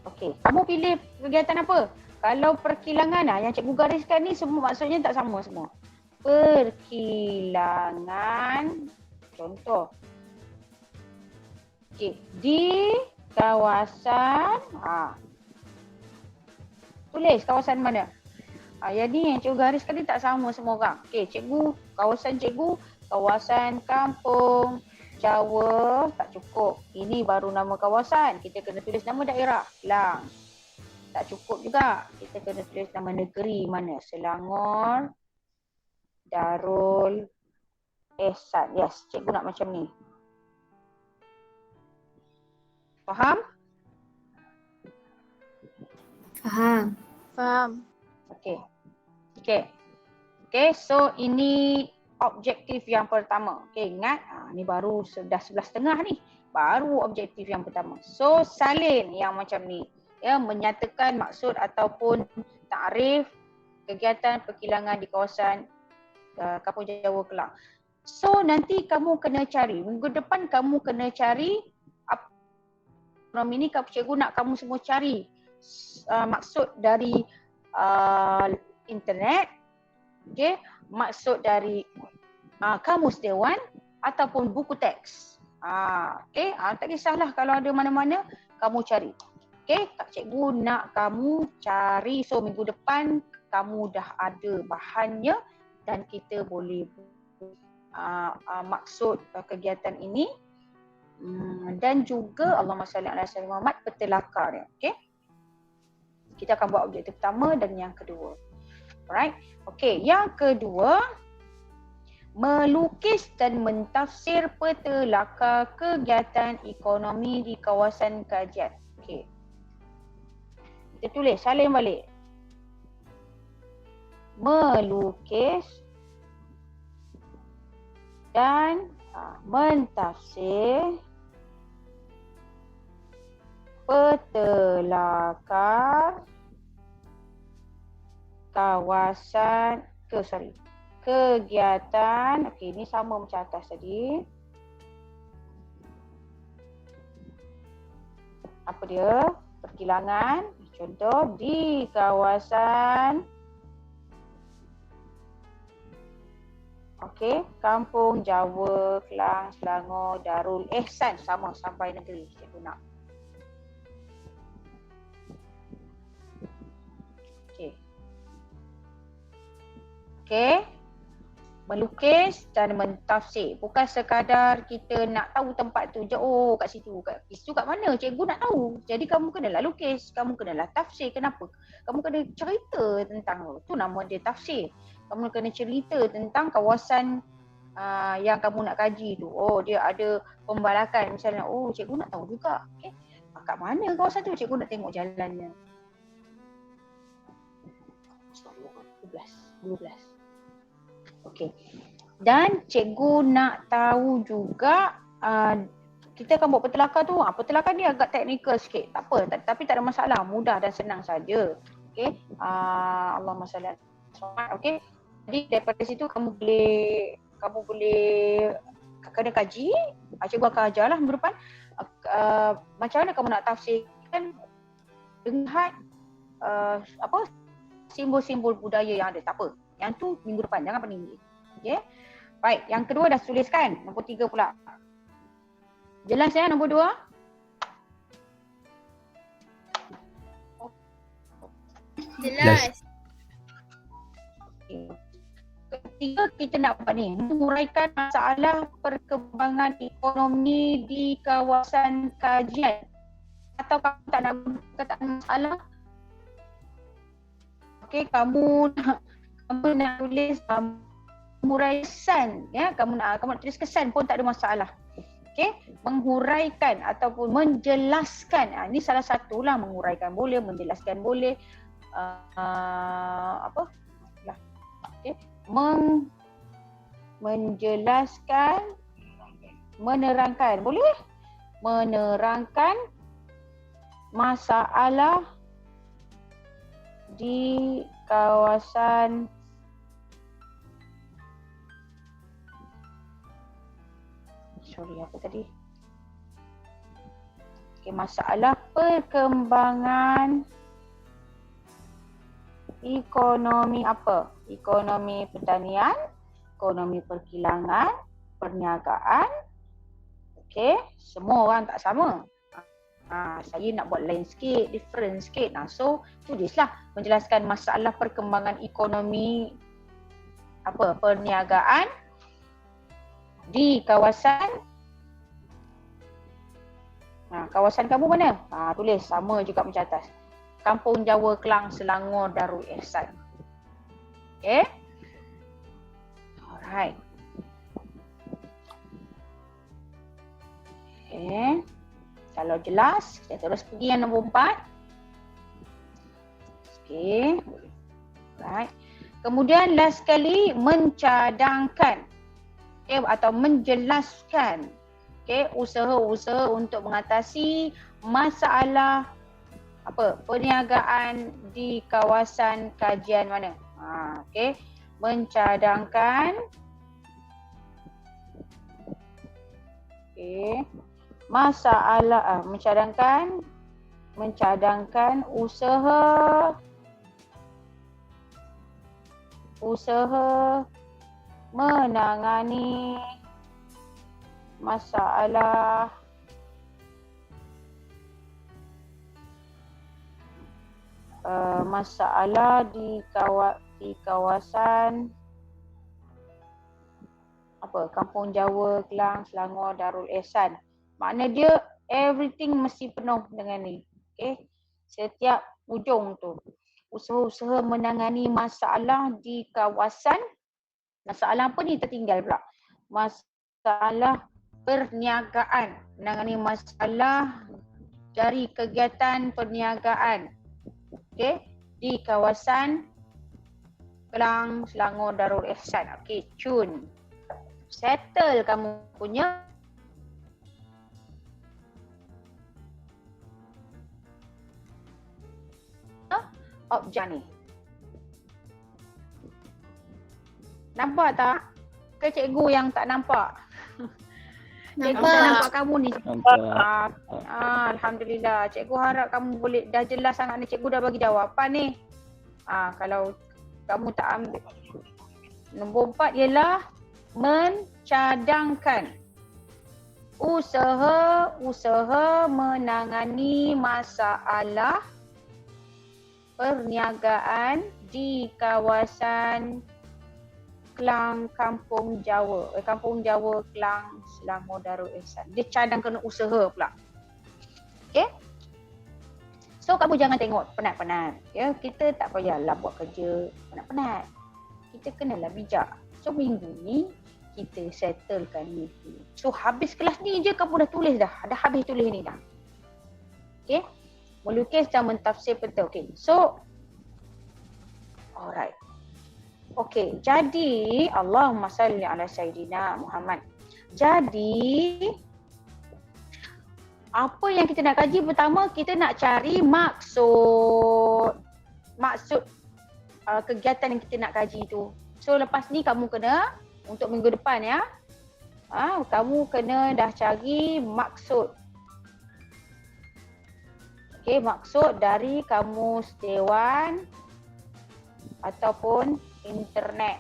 Okey, kamu pilih kegiatan apa? Kalau perkilangan yang cikgu gariskan ni semua maksudnya tak sama semua. Perkilangan, contoh. Okey, di kawasan, tulis kawasan mana? Yang ni yang cikgu gariskan ni tak sama semua orang. Okey, kawasan kampung Jawa tak cukup. Ini baru nama kawasan. Kita kena tulis nama daerah. Kelang. Tak cukup juga. Kita kena tulis nama negeri mana? Selangor, Darul Ehsan. Yes, cikgu nak macam ni. Faham? Faham. Okey, so ini objektif yang pertama. Okey, ingat ni baru dah 11.30 ni. Baru objektif yang pertama. So salin yang macam ni. Ya, menyatakan maksud ataupun takrif kegiatan perkilangan di kawasan Kampung Jawa Kelang. So nanti kamu kena cari, minggu depan kamu kena cari ekonomi ni cikgu nak kamu semua cari maksud dari internet, maksud dari kamus dewan ataupun buku teks. Tak kisahlah kalau ada mana-mana kamu cari. Cikgu nak kamu cari, so minggu depan kamu dah ada bahannya dan kita boleh maksud kegiatan ini dan juga Allahumma salli ala sayyidina Muhammad petelakar dia. Kita akan buat objektif pertama dan yang kedua. Alright. Yang kedua, melukis dan mentafsir petelakar kegiatan ekonomi di kawasan kajian. Kita tulis, salin balik. Melukis dan mentafsir petelakar kawasan kegiatan. Ini sama macam atas tadi. Apa dia? Perkilangan. Contoh di kawasan Okey, Kampung Jawa, Kelang, Selangor, Darul Ihsan. Sama, sampai negeri cikgu nak. Okey. Okey. Melukis dan mentafsir. Bukan sekadar kita nak tahu tempat tu je. Oh, kat situ. Kat situ kat mana? Cikgu nak tahu. Jadi kamu kenalah lukis. Kamu kenalah tafsir. Kenapa? Kamu kena cerita tentang tu. Nama dia tafsir. Kamu kena cerita tentang kawasan yang kamu nak kaji tu. Oh, dia ada pembalakan. Misalnya, oh cikgu nak tahu juga. Okay. Kat mana kawasan tu? Cikgu nak tengok jalannya. 12. Okey. Dan cikgu nak tahu juga kita akan buat pertelakar tu. Pertelakar ni agak teknikal sikit. Tak apa, tapi tak ada masalah. Mudah dan senang saja. Okey. Allahumma salli ala Muhammad. Okey. Jadi daripada situ kamu boleh kena kaji. Cikgu akan ajarlah minggu depan macam mana kamu nak tafsirkan dengan simbol-simbol budaya yang ada. Tak apa. Yang tu minggu depan, jangan pening. Okey. Baik, yang kedua dah tuliskan. Nombor 3 pula. Jelas ya nombor 2? Jelas. Ketiga kita nak buat ni, menguraikan masalah perkembangan ekonomi di kawasan kajian. Atau kamu tak nak kata masalah? Okey, kamu nak tulis menguraikan, ya, kamu nak tulis kesan pun tak ada masalah. Okey, menghuraikan ataupun menjelaskan. Ini salah satulah, menguraikan boleh, menjelaskan boleh. Okey, menjelaskan, menerangkan boleh, menerangkan masalah di kawasan apa tadi? Okey, masalah perkembangan ekonomi apa? Ekonomi pertanian, ekonomi perkilangan, perniagaan. Okey, semua orang tak sama. Saya nak buat lain sikit, different sikit. So, tulislah menjelaskan masalah perkembangan ekonomi apa? Perniagaan di kawasan kawasan kamu mana? Tulis sama juga macam atas. Kampung Jawa, Kelang, Selangor, Darul Ihsan. Okay. Alright. Okay. Kalau jelas, kita terus pergi yang nombor 4. Okay. Alright. Kemudian last sekali, mencadangkan. Okay, atau menjelaskan. Okay, usaha-usaha untuk mengatasi masalah perniagaan di kawasan kajian mana. Okay, mencadangkan masalah mencadangkan usaha menangani masalah di kawasan Kampung Jawa, Kelang, Selangor, Darul Ihsan. Makna dia everything mesti penuh dengan ni. Okay? Setiap ujung tu. Usaha-usaha menangani masalah di kawasan. Masalah apa ni tertinggal pula? Masalah perniagaan. Menangani masalah dari kegiatan perniagaan. Okay? Di kawasan Kelang, Selangor, Darul Ihsan. Okay, cun. Settle kamu punya objek ni. Nampak tak? Ke cikgu yang tak nampak? Cikgu tak nampak kamu ni. Nampak. Alhamdulillah. Cikgu harap kamu boleh dah jelas sangat ni. Cikgu dah bagi jawapan ni. Kalau kamu tak ambil. Nombor 4 ialah mencadangkan usaha menangani masalah perniagaan di kawasan Kelang Kampung Jawa. Kampung Jawa Kelang Selangor Darul Ihsan. Dia cadangkan usaha pula. Okay? So kamu jangan tengok penat-penat. Ya, kita tak payahlah buat kerja penat-penat. Kita kenalah bijak. So minggu ni kita settlekan ni dulu. So habis kelas ni je kamu dah tulis dah. Dah habis tulis ni dah. Okay? Melukis dan mentafsir peta. Okay. So alright. Okay. Jadi Allahumma salli ala Sayyidina Muhammad. Jadi apa yang kita nak kaji pertama, kita nak cari maksud kegiatan yang kita nak kaji tu. So lepas ni kamu kena, untuk minggu depan ya, kamu kena dah cari maksud. Okay, maksud dari kamus dewan ataupun internet.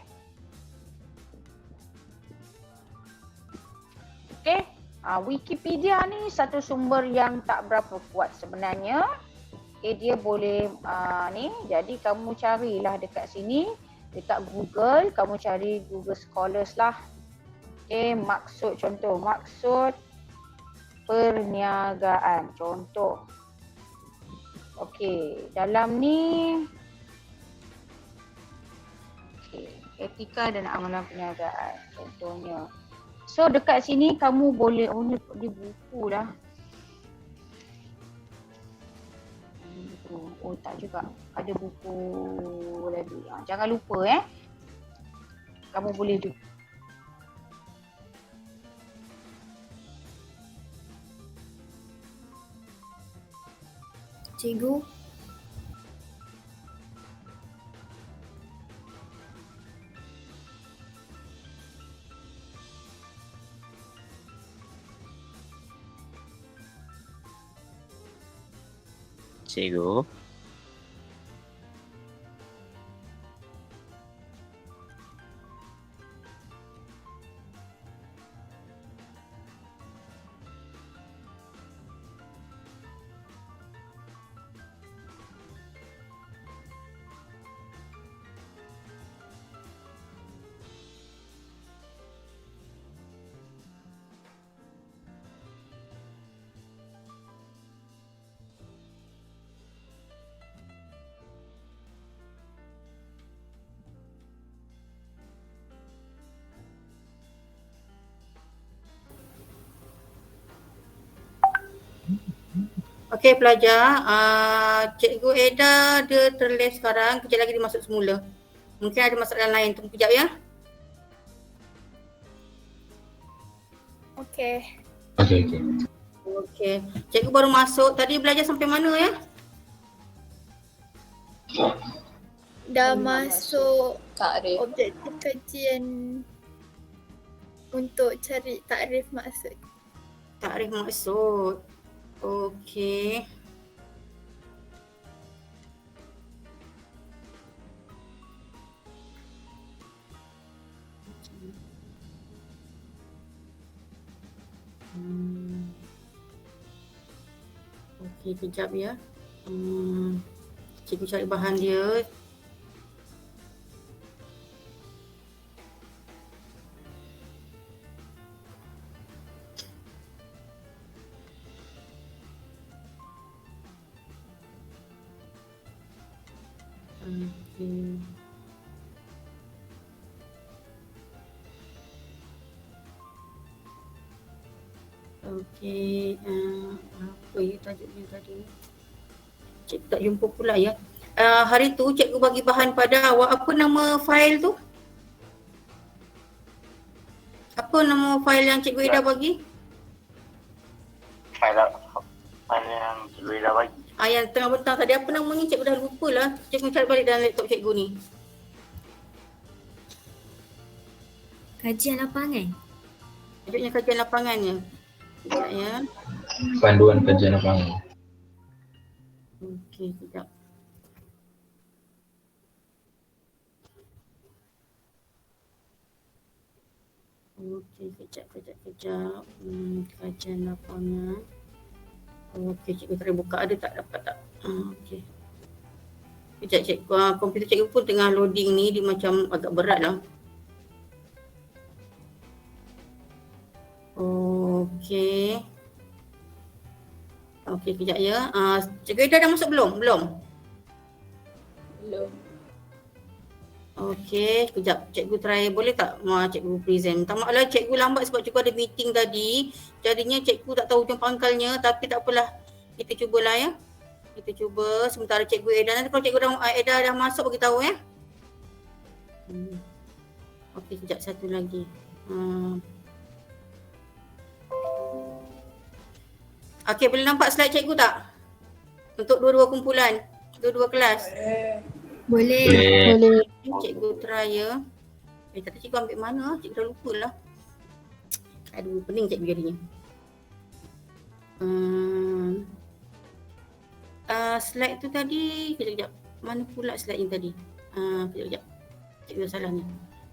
Okay. Wikipedia ni satu sumber yang tak berapa kuat sebenarnya. Okay, dia boleh ni, jadi kamu carilah dekat sini, dekat Google, kamu cari Google Scholars lah. Okay, maksud, contoh, maksud perniagaan, contoh. Okay, dalam ni, okay, etika dan amalan perniagaan, contohnya. So dekat sini kamu boleh, ni dia buku dah. Oh tak juga, ada buku lagi. Jangan lupa kamu boleh juga. Cikgu, Cikgu. Okey pelajar, Cikgu Eda dia terleh sekarang, kejap lagi dia masuk semula. Mungkin ada masalah lain, tunggu kejap ya. okey. Okay. Okey, cikgu baru masuk, tadi belajar sampai mana ya? Dah masuk Takrif. objektif kajian untuk cari takrif maksud. Takrif maksud. Okey. Okey, kejap ya. Cikgu cari bahan dia. Okey. Okey, apa ya tajuknya tadi? Cikgu tak jumpa pula ya. Hari tu cikgu bagi bahan pada awak, apa nama fail tu? Apa nama fail yang Cikgu Ida bagi? Fail yang Cikgu Ida bagi. Yang tengah bentang tadi, apa namanya? Cikgu dah lupa lah. Cikgu cari balik dalam laptop cikgu ni. Kajian lapangan. Tajuknya kajian lapangannya. Sekejap ya. Panduan kajian lapangan. Okey, sekejap. Okey, kejap. Kajian lapangan. Okey, cikgu try buka ada tak dapat tak? Okey. Kejap cikgu, komputer cikgu pun tengah loading ni, dia macam agak berat lah. Okey. Okey, kejap ya. Cikgu Ida dah masuk belum? Belum. Okey, kejap. Cikgu try, boleh tak cikgu present? Minta maaf lah cikgu lambat sebab cikgu ada meeting tadi. Jadinya cikgu tak tahu hujung pangkalnya, tapi tak apalah. Kita cubalah ya. Kita cuba sementara cikgu Eda. Nanti kalau cikgu Eda dah masuk beritahu ya. Okey, kejap satu lagi. Okey, boleh nampak slide cikgu tak? Untuk dua-dua kumpulan, dua-dua kelas. Boleh. Cikgu try ya. Tadi cikgu ambil mana? Cikgu dah lupa lah. Aduh, pening cikgu jadinya. Slide tu tadi, kejap. Mana pula slide yang tadi? Kejap. Cikgu dah salah ni.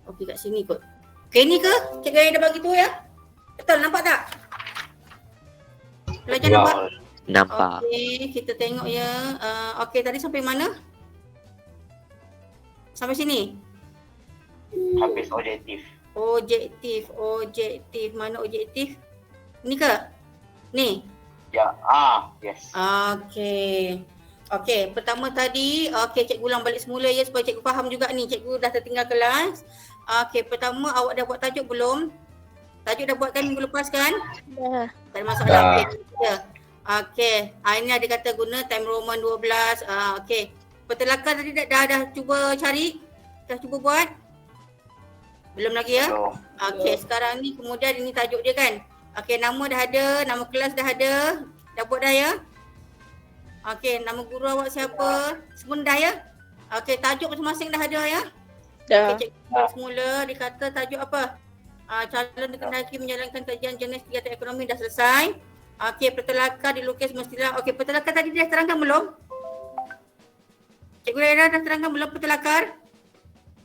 Okey, kat sini kot. Okay, ni ke? Cikgu yang dah bagi tu ya? Betul, nampak tak? Pelajar nampak? Nampak. Okey, kita tengok ya. Okey, tadi sampai mana? Sampai sini? Habis objektif. Objektif. Mana objektif? Ni ke? Ni? Ya, yes. Okey, pertama tadi, cikgu ulang balik semula ya supaya cikgu faham juga ni. Cikgu dah tertinggal kelas. Okey, pertama awak dah buat tajuk belum? Tajuk dah buat kan minggu lepas kan? Dah. Tak ada masalah. Okey, ini ada kata guna time Roman 12. Okey. Pertelakan tadi dah cuba cari? Dah cuba buat? Belum lagi ya? Okey, sekarang ni kemudian ini tajuk dia kan? Okey, nama dah ada, nama kelas dah ada. Dah buat dah ya? Okey, nama guru awak siapa? Semua dah ya? Okey, tajuk masing-masing dah ada ya? Dah. Okey, cikgu semula dia kata tajuk apa? Calon dikendaki menjalankan kajian jenis kegiatan ekonomi dah selesai. Okey, pertelakan dilukis mestilah. Okey, pertelakan tadi dah terangkan belum? Cikgu Raira dah terangkan belum pertelakar?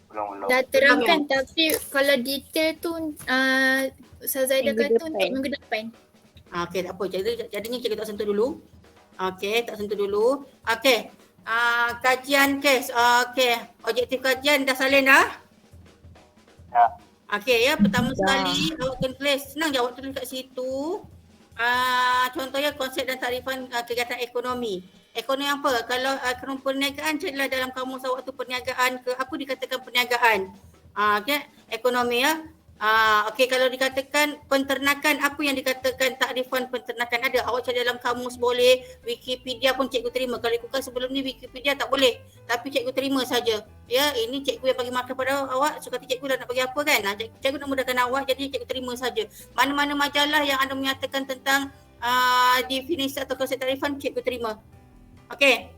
Belum. Dah terangkan tapi kalau detail tu Ustaz Zaidah kata untuk minggu depan. Okey, tak apa. Jadinya cikgu tak sentuh dulu. Okey, tak sentuh dulu. Okey. Kajian kes. Okey. Objektif kajian dah salin dah? Ya. Okey ya, pertama sekali awak kena tulis. Senang je awak tulis kat situ. Contohnya konsep dan tarifan kegiatan ekonomi. Ekonomi apa? Kalau ekonomi perniagaan, carilah dalam kamus awak tu perniagaan ke apa dikatakan perniagaan. Okay. Ekonomi ya. Okey, kalau dikatakan penternakan, apa yang dikatakan takrifan penternakan ada? Awak cari dalam kamus boleh, Wikipedia pun cikgu terima. Kalau ikutkan sebelum ni Wikipedia tak boleh, tapi cikgu terima saja. Ya, ini cikgu yang bagi markah pada awak, so kata cikgu dah nak bagi apa kan? Cikgu nak mudahkan awak, jadi cikgu terima saja. Mana-mana majalah yang ada menyatakan tentang definisi atau konsep takrifan, cikgu terima. Okey.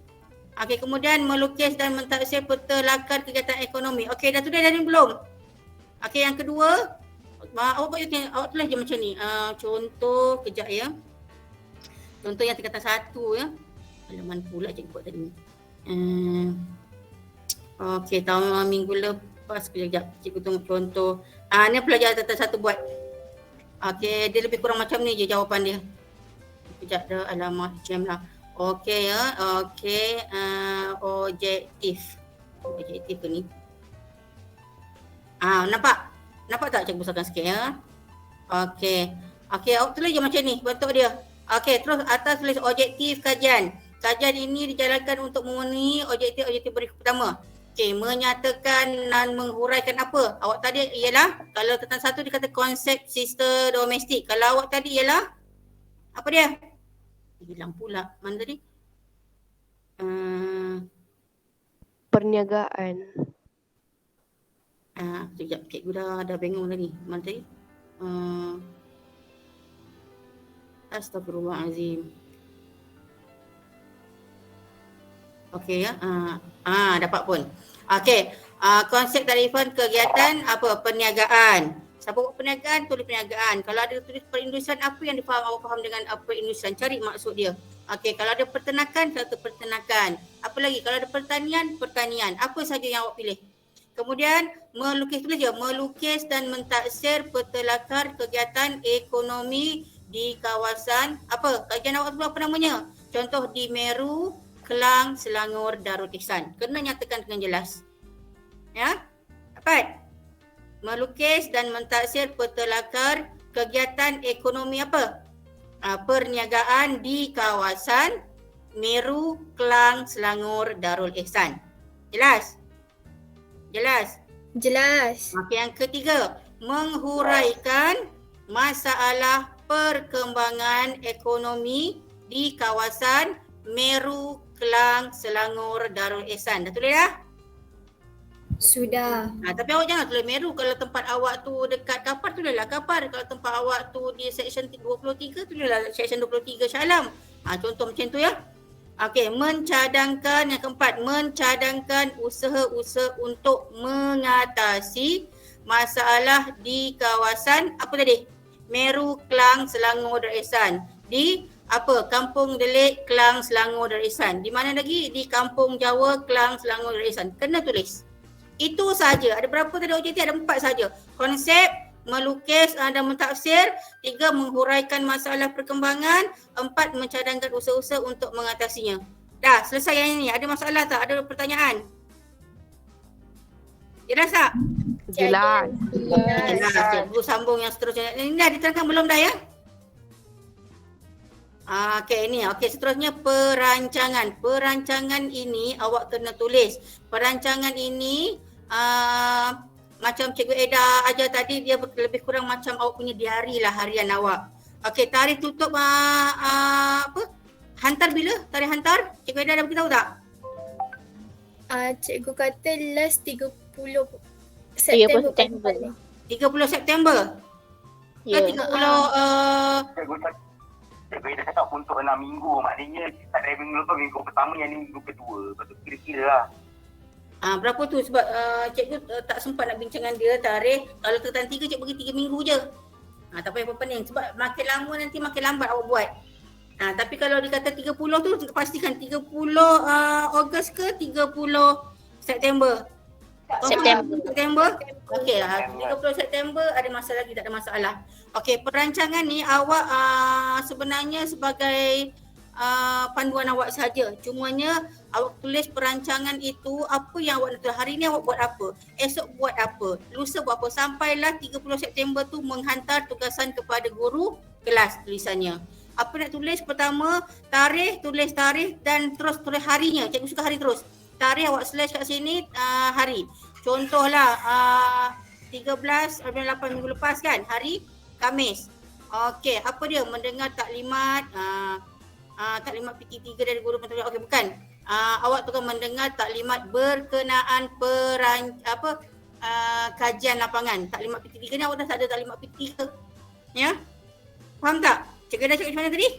Okey, kemudian melukis dan mentaksir peta lakar kegiatan ekonomi. Okey, dah tulis dah ni belum? Okey, yang kedua, awak tulis je macam ni. Contoh, kejap ya. Contoh yang tingkatan 1 ya. Mana pula cikgu buat tadi ni. Okey, tahun minggu lepas, kejap cikgu tengok contoh. Ni pelajar tingkatan 1 buat. Okey, dia lebih kurang macam ni je jawapan dia. Kejap dah, alamat jam lah. Okey ya, okey. Objektif ke ni? Nampak? Nampak tak cikgu besarkan sikit ya? Okey. Okey, awak tulis je macam ni bentuk dia. Okey, terus atas tulis objektif kajian. Kajian ini dijalankan untuk memenuhi objektif berikut pertama. Okey, menyatakan dan menghuraikan apa? Awak tadi ialah, kalau tentang satu dia kata konsep sistem domestik. Kalau awak tadi ialah, apa dia? Hilang pula. Mana tadi? Perniagaan. Sekejap, cikgu dah bingung tadi. Mana tadi? Astagfirullahalazim. Okey ya. Dapat pun. Okey. Konsep tarifan kegiatan apa? Perniagaan. Siapa buat perniagaan, tulis perniagaan. Kalau ada tulis perindustrian, apa yang awak faham dengan perindustrian? Cari maksud dia. Okey, kalau ada peternakan, satu peternakan. Apa lagi? Kalau ada pertanian, pertanian. Apa saja yang awak pilih? Kemudian melukis, tulis je, melukis dan mentaksir peta kegiatan ekonomi di kawasan apa? Kajian awak tu apa namanya? Contoh di Meru, Kelang, Selangor, Darul Ihsan. Kena nyatakan dengan jelas. Ya? Dapat? Melukis dan mentaksir peta kegiatan ekonomi apa? Perniagaan di kawasan Meru, Kelang, Selangor, Darul Ihsan. Jelas? Jelas? Jelas. Okey, yang ketiga, menghuraikan masalah perkembangan ekonomi di kawasan Meru, Kelang, Selangor, Darul Ihsan. Dah tulis dah? Sudah. Tapi awak jangan tulis Meru. Kalau tempat awak tu dekat Kapar, tulislah Kapar. Kalau tempat awak tu di section 23, tulislah section 23 Shah Alam. Contoh macam tu ya. Okey, mencadangkan, yang keempat, mencadangkan usaha-usaha untuk mengatasi masalah di kawasan apa tadi? Meru, Kelang, Selangor, Darul Ihsan. Di apa? Kampung Delik, Kelang, Selangor, Darul Ihsan. Di mana lagi? Di Kampung Jawa, Kelang, Selangor, Darul Ihsan. Kena tulis. Itu saja. Ada berapa tadi objektif? Ada 4 saja. Konsep, melukis dan mentafsir. 3, menghuraikan masalah perkembangan. 4, mencadangkan usaha-usaha untuk mengatasinya. Dah, selesai yang ini. Ada masalah tak? Ada pertanyaan? Jelas tak? Jelas. Jelas. Cikgu sambung yang seterusnya. Ini dah diterangkan belum dah ya? Okey, ini. Okey, seterusnya perancangan. Perancangan ini awak kena tulis. Perancangan ini macam Cikgu Eda ajar tadi, dia lebih kurang macam awak punya diari lah, harian awak. Okey, tarikh tutup apa? Hantar bila? Tarikh hantar? Cikgu Eda dah beritahu tak? Cikgu kata last 30 September. September. 30 September? Ya. Kan 30 Cikgu Ida cakap untuk 6 minggu, maknanya tak ada minggu lepas, minggu pertama yang ni minggu kedua. Lepas tu kira-kira lah. berapa tu? Sebab cikgu tak sempat nak bincang dengan dia tarikh. Kalau tertan 3, cikgu bagi 3 minggu je. Tak payah pening. Sebab makin lama nanti makin lambat awak buat. Tapi kalau dia kata 30 tu, pastikan 30 Ogos ke 30 September? September? Okey, 30 September ada masalah lagi, tak ada masalah. Okey, perancangan ni awak sebenarnya sebagai panduan awak saja. Cumanya awak tulis perancangan itu apa yang awak nak tulis. Hari ni awak buat apa? Esok buat apa? Lusa buat apa? Sampailah 30 September tu menghantar tugasan kepada guru kelas tulisannya. Apa nak tulis? Pertama, tarikh, tulis tarikh dan terus tulis harinya. Cikgu suka hari terus. Tarikh awak slash kat sini hari. Contohlah 13, 8 minggu lepas kan, hari Khamis. Okey, apa dia? Mendengar taklimat taklimat PT3 dari guru pengetahuan. Okey, bukan. Awak tu kan mendengar taklimat berkenaan kajian lapangan. Taklimat PT3 ni awak dah tak ada taklimat PT3. Ya? Faham tak? Cikgu dah cakap macam mana tadi?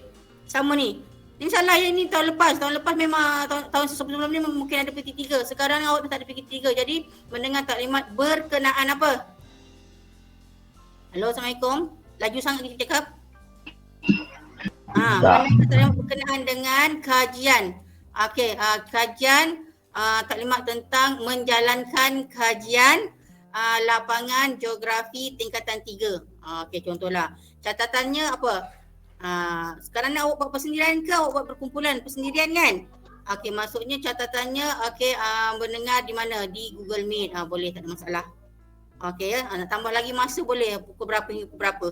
Sama ni. Ini salah yang ni tahun lepas. Tahun lepas memang tahun sebelum ni mungkin ada PT3. Sekarang awak dah tak ada PT3. Jadi mendengar taklimat berkenaan apa? Halo, Assalamualaikum. Laju sangat kita cakap. Mendengar berkenaan dengan kajian. Okey, kajian taklimat tentang menjalankan kajian lapangan geografi tingkatan 3. Okey, contohlah. Catatannya apa? Sekarang nak awak buat persendirian ke awak buat perkumpulan persendirian kan? Okey, maksudnya catatannya mendengar di mana? Di Google Meet. Boleh, tak ada masalah. Okey ya, nak tambah lagi masa boleh pukul berapa hingga pukul berapa.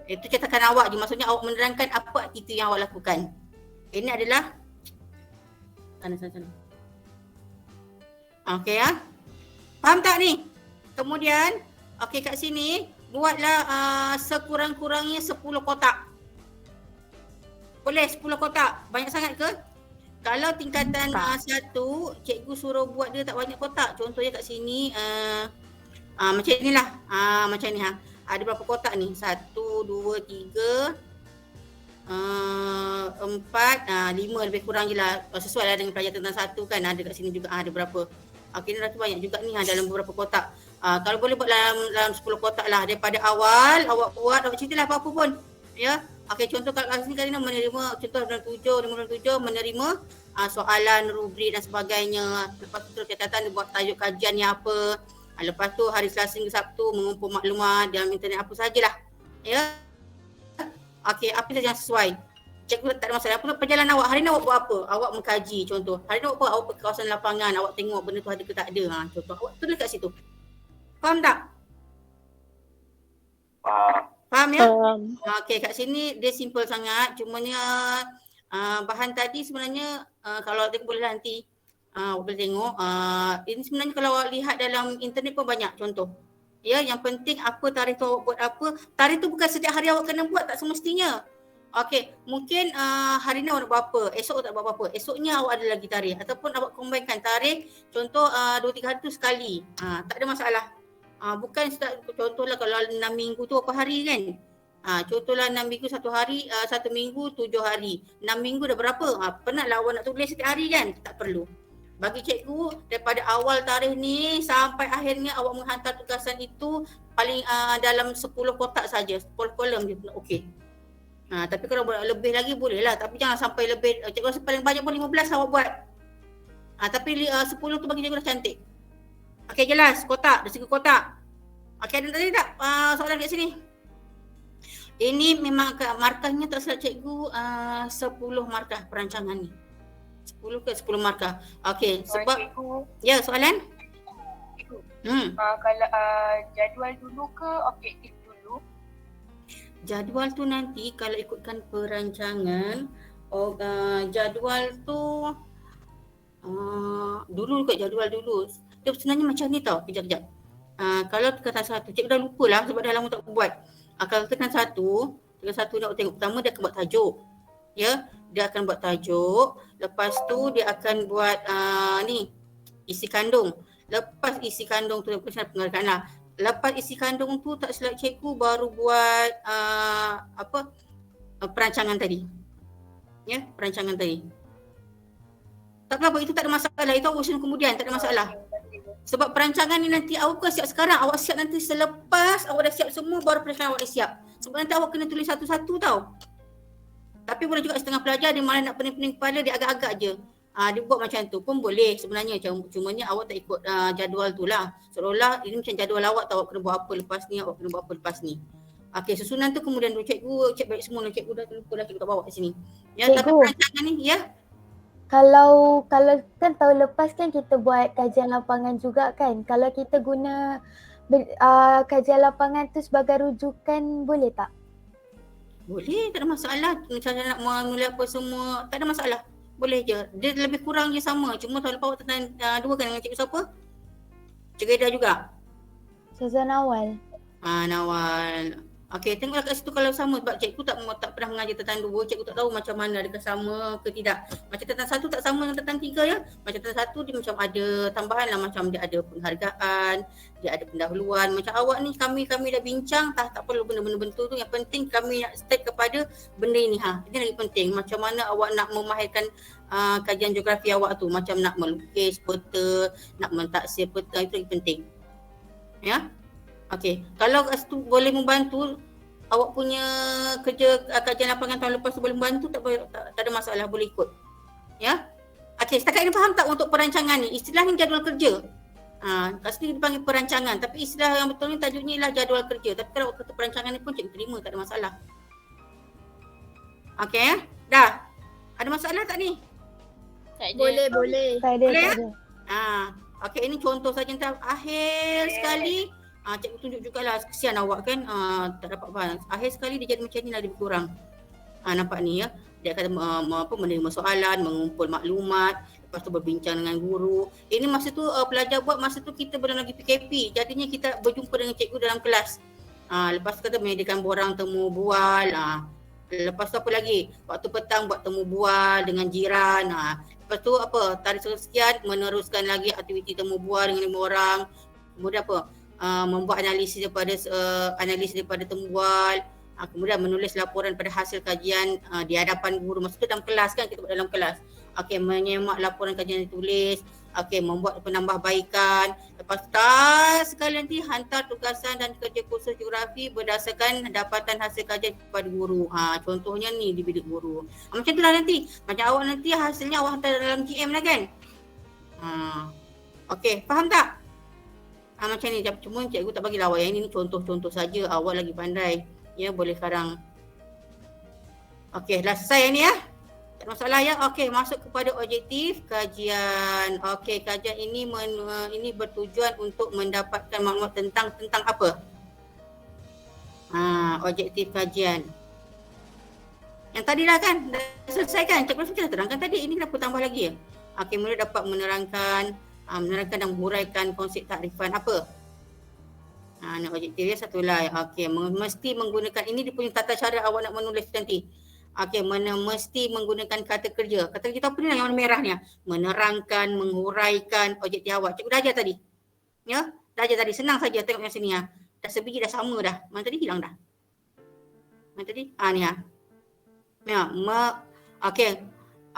Itu catatan awak je, maksudnya awak menerangkan apa aktiviti yang awak lakukan. Ini adalah sana. Okey ya. Faham tak ni? Kemudian okey, kat sini buatlah sekurang-kurangnya 10 kotak. Boleh 10 kotak. Banyak sangat ke? Kalau tingkatan 1, cikgu suruh buat dia tak banyak kotak. Contohnya kat sini macam inilah. Macam ni Ada berapa kotak ni? 1, 2, 3, 4, 5 lebih kurang je lah. Sesuai lah dengan pelajaran tentang 1 kan. Ada kat sini juga ada berapa. Okey, ni rasa banyak juga ni dalam beberapa kotak. Kalau boleh buat dalam 10 kotak lah. Daripada awal awak buat, awak ceritalah apa-apa pun. Ya, Okey, contoh kat sini Karina menerima contoh 527 menerima soalan, rubrik dan sebagainya. Lepas tu catatan dia buat tajuk kajian ni apa. Lepas tu hari Selasa hingga Sabtu mengumpul maklumat dalam internet apa sajalah. Ya. Okey, apa saja yang sesuai. Cikgu tak ada masalah. Apa perjalanan awak? Hari ni awak buat apa? Awak mengkaji contoh. Hari ni awak buat, awak pergi kawasan lapangan, awak tengok benda tu ada ke tak ada. Contoh awak tulis kat situ. Faham tak? Faham ya? Okey, kat sini dia simple sangat. Cumanya bahan tadi sebenarnya kalau dia boleh nanti awak boleh tengok. Ini sebenarnya kalau awak lihat dalam internet pun banyak contoh. Ya, yang penting apa tarikh tu awak buat apa. Tarikh tu bukan setiap hari awak kena buat, tak semestinya. Okey, mungkin hari ni awak nak buat apa, esok tak buat apa-apa. Esoknya awak ada lagi tarikh ataupun awak combine tarikh contoh 2-3 hari tu sekali. Tak ada masalah. Bukan contohlah kalau 6 minggu tu apa hari kan. Contohlah 6 minggu 1 hari, 1 minggu 7 hari. 6 minggu dah berapa? Penatlah awak nak tulis setiap hari kan? Tak perlu. Bagi cikgu daripada awal tarikh ni sampai akhirnya awak menghantar tugasan itu paling dalam 10 kotak saja, 10 kolom dia okey. Tapi kalau buat lebih lagi boleh lah, tapi jangan sampai lebih. Cikgu rasa paling banyak pun 15 awak buat. Tapi 10 tu bagi cikgu dah cantik. Okey, jelas kotak, dah 3 kotak. Okey, ada tadi tak soalan kat sini? Ini memang markahnya tak silap cikgu 10 markah perancangan ni. 10 ke 10 markah. Okey, sebab cikgu, ya soalan? Cikgu, kalau jadual dulu ke objektif dulu? Jadual tu nanti kalau ikutkan perancangan, jadual tu dulu kot jadual dulu. Dia sebenarnya macam ni tau, kejap-kejap. Kalau tingkatan 1, cikgu dah lupa lah sebab dah lama tak buat. Kalau tingkatan 1 nak tengok pertama dia akan buat tajuk. Ya, dia akan buat tajuk. Lepas tu dia akan buat ni isi kandung. Lepas isi kandung tu pengarahan lah. Lepas isi kandung tu tak silap cikgu baru buat perancangan tadi. Ya, perancangan tadi. Tak apa, itu tak ada masalah. Itu awak usul kemudian, tak ada masalah. Sebab perancangan ni nanti awak bukan siap sekarang. Awak siap nanti selepas awak dah siap semua baru perancangan awak dah siap. Sebab nanti awak kena tulis satu-satu tau. Tapi boleh juga setengah pelajar dia malah nak pening-pening kepala, dia agak-agak je. Dia buat macam tu pun boleh sebenarnya. Cumanya awak tak ikut jadual tu lah. Seolah-olah ini macam jadual awak tau, awak kena buat apa lepas ni, awak kena buat apa lepas ni. Okey, susunan tu kemudian dulu cikgu cek balik semua. Cikgu dah lupa dah, cikgu tak bawa kat sini. Ya, tapi perancangan ni ya. Kalau kan tahun lepas kan kita buat kajian lapangan juga kan. Kalau kita guna kajian lapangan tu sebagai rujukan boleh tak? Boleh, tak ada masalah. Macam nak menulis apa semua, tak ada masalah. Boleh je. Dia lebih kurang je sama. Cuma tahun lepas awak tentang dua kan dengan cikgu siapa? Cikgu Eda juga? Ustazah Nawal. Nawal. Okey, tengoklah kat situ kalau sama sebab cikgu tak pernah mengajar tentang 2, cikgu tak tahu macam mana adakah sama ke tidak. Macam tentang 1 tak sama dengan tentang 3 ya. Macam tentang 1 dia macam ada tambahan lah, macam dia ada penghargaan, dia ada pendahuluan. Macam awak ni kami dah bincang, tak perlu benda-benda bentuk tu. Yang penting kami nak start kepada benda ini Ini lagi penting. Macam mana awak nak memahirkan kajian geografi awak tu, macam nak melukis peta, nak mentaksir peta, itu lagi penting. Ya. Okey, kalau kat situ boleh membantu awak punya kerja kajian lapangan tahun lepas tu boleh membantu, tak ada masalah, boleh ikut. Ya. Okey, setakat ini faham tak untuk perancangan ni? Istilahnya jadual kerja. Kat sini dipanggil perancangan, tapi istilah yang betul ni tajuknya ialah jadual kerja. Tapi kalau kata perancangan ni pun cikgu terima, tak ada masalah. Okey, dah. Ada masalah tak ni? Tak ada. Boleh. Tak ada. Okey, ini contoh saja nanti akhir sekali. Cikgu tunjuk jugalah, kesian awak kan tak dapat faham. Akhir sekali dia jadi macam ni lah, lebih kurang. Nampak ni ya. Dia akan menerima soalan, mengumpul maklumat, lepas tu berbincang dengan guru. Ini masa tu pelajar buat, masa tu kita belum lagi PKP. Jadinya kita berjumpa dengan cikgu dalam kelas. Lepas tu kata menyediakan borang temu bual. Lepas tu apa lagi? Waktu petang buat temu bual dengan jiran. Lepas tu tarikh sekian meneruskan lagi aktiviti temu bual dengan 5 orang. Kemudian membuat analisis daripada temubual, kemudian menulis laporan pada hasil kajian di hadapan guru. Maksudnya dalam kelas kan, kita buat dalam kelas. Okey, menyemak laporan kajian yang ditulis, okey, membuat penambahbaikan. Lepas Lepas tak sekali nanti hantar tugasan dan kerja kursus geografi berdasarkan dapatan hasil kajian kepada guru. Contohnya ni di bilik guru. Macam tu lah nanti. Macam awak nanti hasilnya awak hantar dalam GM lah kan. Okey, faham tak? Macam ni. Cuma cikgu tak bagi lah awak yang ini contoh-contoh saja. Awak lagi pandai. Ya, boleh sekarang. Okey, dah selesai yang ni ya. Tak ada masalah ya. Okey, masuk kepada objektif kajian. Okey, kajian ini ini bertujuan untuk mendapatkan maklumat tentang apa? Objektif kajian. Yang tadi lah kan, dah selesai kan? Cikgu dah terangkan tadi. Ini kenapa tambah lagi ya? Okey, mula dapat menerangkan dan menguraikan konsep takrifan apa? Ini objektif dia satu lah. Okey, mesti menggunakan ini dia punya tata cara awak nak menulis nanti. Okey, mesti menggunakan kata kerja. Kata kerja tu apa ni yang warna merah ni? Menerangkan, menguraikan objektif awak. Cikgu dah ajar tadi. Ya, dah ajar tadi. Senang saja tengok yang sini ya. Dah sebiji dah sama dah. Mana tadi hilang dah. Mana tadi? Ni ya. Ya, okey.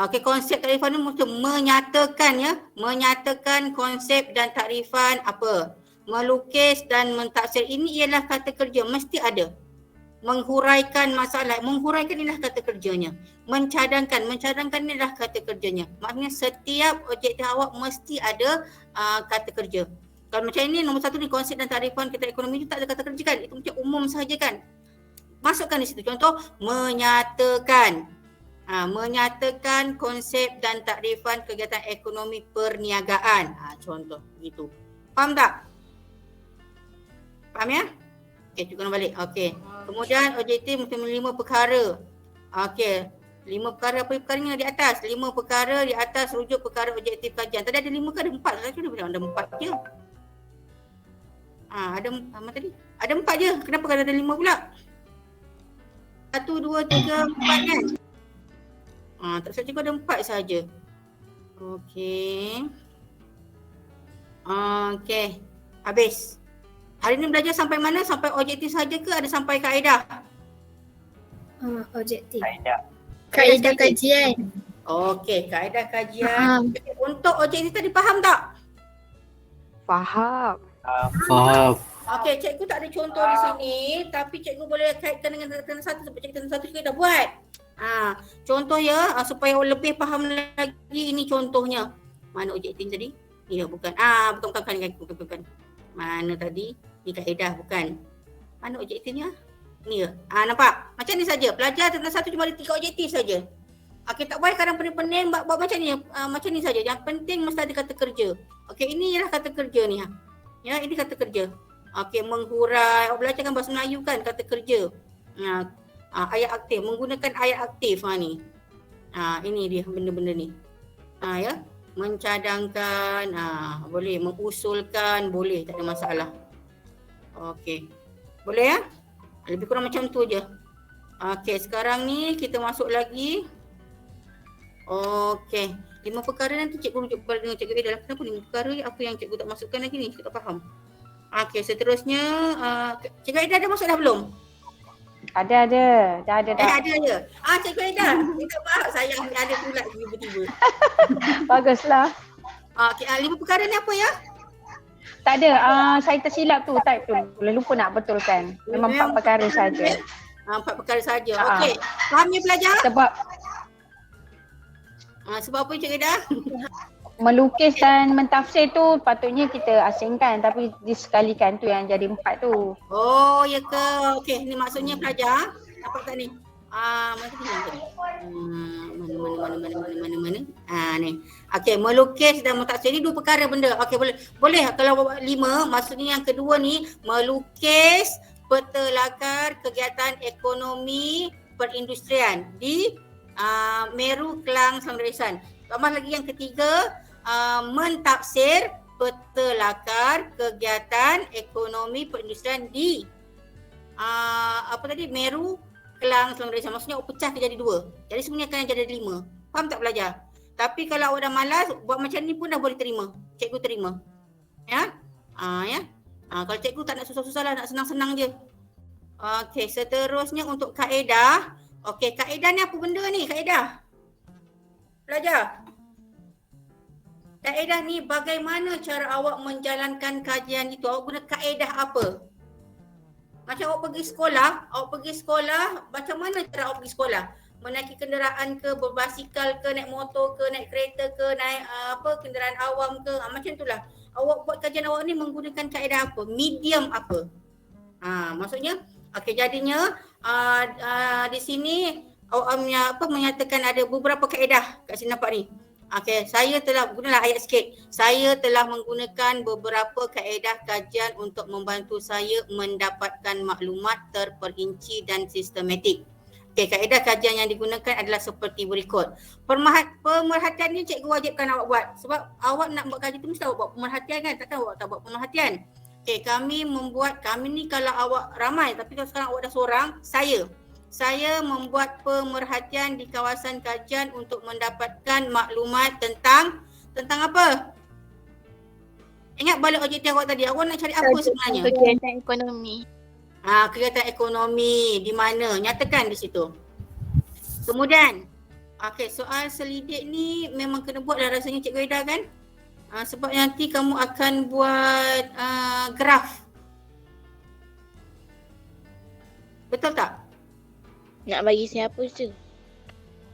Okey, konsep takrifan ni mesti menyatakan ya. Menyatakan konsep dan takrifan apa? Melukis dan mentaksir. Ini ialah kata kerja. Mesti ada. Menghuraikan masalah, menghuraikan inilah kata kerjanya. Mencadangkan inilah kata kerjanya. Maknanya setiap objektif awak mesti ada kata kerja. Kalau macam ini nombor satu ni konsep dan takrifan kita ekonomi itu tak ada kata kerja kan. Itu macam umum saja kan. Masukkan di situ. Contoh menyatakan. Menyatakan konsep dan takrifan kegiatan ekonomi perniagaan. Contoh gitu. Faham tak? Faham ya? Okey, tukar balik. Okey. Kemudian objektif mesti 5 perkara. Okey. 5 perkara apa perkaranya di atas? 5 perkara di atas rujuk perkara objektif kajian. Tadi ada 5 ke ada 4? Tadi dia bilang ada 4 je. Ada apa tadi? Ada 4 je. Kenapa kalau ada 5 pula? 1, 2, 3, 4 kan? Tak saja ada 4 saja. Okey. Okey. Habis. Hari ni belajar sampai mana? Sampai objektif saja ke ada sampai kaedah? Objektif. Kaedah. Kaedah kajian. Okey, kaedah kajian. Untuk objektif tadi faham tak? Faham. Faham. Okey, cikgu tak ada contoh di sini tapi cikgu boleh kaitkan dengan tanda satu sebab cikgu tanda satu cikgu dah buat. Contoh ya supaya lebih faham lagi ini contohnya. Mana objektif tadi? Ni bukan. Bukan. Mana tadi? Ni kaedah bukan. Mana objektifnya? Ni ya. Nampak? Macam ni saja. Pelajar tentang satu cuma ada 3 objektif saja. Okey, tak boleh kadang pening-pening buat macam ni. Macam ni saja. Yang penting mesti ada kata kerja. Okey, ini ialah kata kerja ni. Ya, ini kata kerja. Okey, menghurai. Awak belajar kan bahasa Melayu kan kata kerja. Ayat aktif. Menggunakan ayat aktif ni. Ini dia benda-benda ni. Ya. Mencadangkan, boleh. Mengusulkan, boleh. Tak ada masalah. Okey. Boleh ya? Lebih kurang macam tu je. Okey, sekarang ni kita masuk lagi. Okey. 5 perkara nanti cikgu rujuk kepada dengan cikgu Ida. Kenapa 5 perkara apa yang cikgu tak masukkan lagi ni? Cikgu tak faham. Okey, seterusnya cikgu Ida dah masuk dah belum? Ada. Dah ada dah. Ada je. Cikgu Ida. Minta maaf saya ada pula tiba-tiba. Baguslah. Okey, 5 perkara ni apa ya? Tak ada. Saya tersilap tu type tu. Lupa nak betulkan. Memang 4 perkara saja. 4 perkara saja. Okey. Faham ya pelajar? Sebab apa Cikgu Ida? Melukis dan mentafsir tu patutnya kita asingkan tapi disekalikan tu yang jadi 4 tu. Oh, ya ke? Okey, ni maksudnya pelajar. Nampak tak ni? Mana tadi? Mana? Ni. Okey, melukis dan mentafsir ni 2 perkara benda. Okey, boleh kalau buat 5, maksudnya yang kedua ni melukis peta lakar kegiatan ekonomi perindustrian di Meru, Kelang, Selangor Ihsan. Tambah lagi yang ketiga, mentafsir peta lakar kegiatan ekonomi perindustrian di Meru, Kelang, Selangor Ihsan. Maksudnya pecah jadi 2. Jadi sebenarnya akan jadi 5. Faham tak pelajar? Tapi kalau awak dah malas, buat macam ni pun dah boleh terima. Cikgu terima. Ya? Kalau cikgu tak nak susah-susah lah, nak senang-senang je. Okey, seterusnya untuk kaedah. Okey, kaedah ni apa benda ni? Kaedah. Pelajar. Kaedah ni bagaimana cara awak menjalankan kajian itu? Awak guna kaedah apa? Macam awak pergi sekolah, macam mana cara awak pergi sekolah? Menaiki kenderaan ke, berbasikal ke, naik motor ke, naik kereta ke, naik kenderaan awam ke, macam itulah. Awak buat kajian awak ni menggunakan kaedah apa? Medium apa? Maksudnya, okey, jadinya di sini awak menyatakan ada beberapa kaedah kat sini nampak ni. Okey, saya telah gunalah ayat sikit. Saya telah menggunakan beberapa kaedah kajian untuk membantu saya mendapatkan maklumat terperinci dan sistematik. Okey, kaedah kajian yang digunakan adalah seperti berikut. Pemerhatian ni cikgu wajibkan awak buat. Sebab awak nak buat kajian tu mesti awak buat pemerhatian kan? Takkan awak tak buat pemerhatian. Okey, kami ni kalau awak ramai, tapi kalau sekarang awak dah seorang, saya membuat pemerhatian di kawasan kajian untuk mendapatkan maklumat tentang apa? Ingat balik objektif awak tadi, awak nak cari apa sebenarnya? Kegiatan ekonomi. Kegiatan ekonomi di mana? Nyatakan di situ. Kemudian, soal selidik ni memang kena buat dah rasanya Cikgu Ida kan? Sebab nanti kamu akan buat graf. Betul tak? Nak bagi siapa je?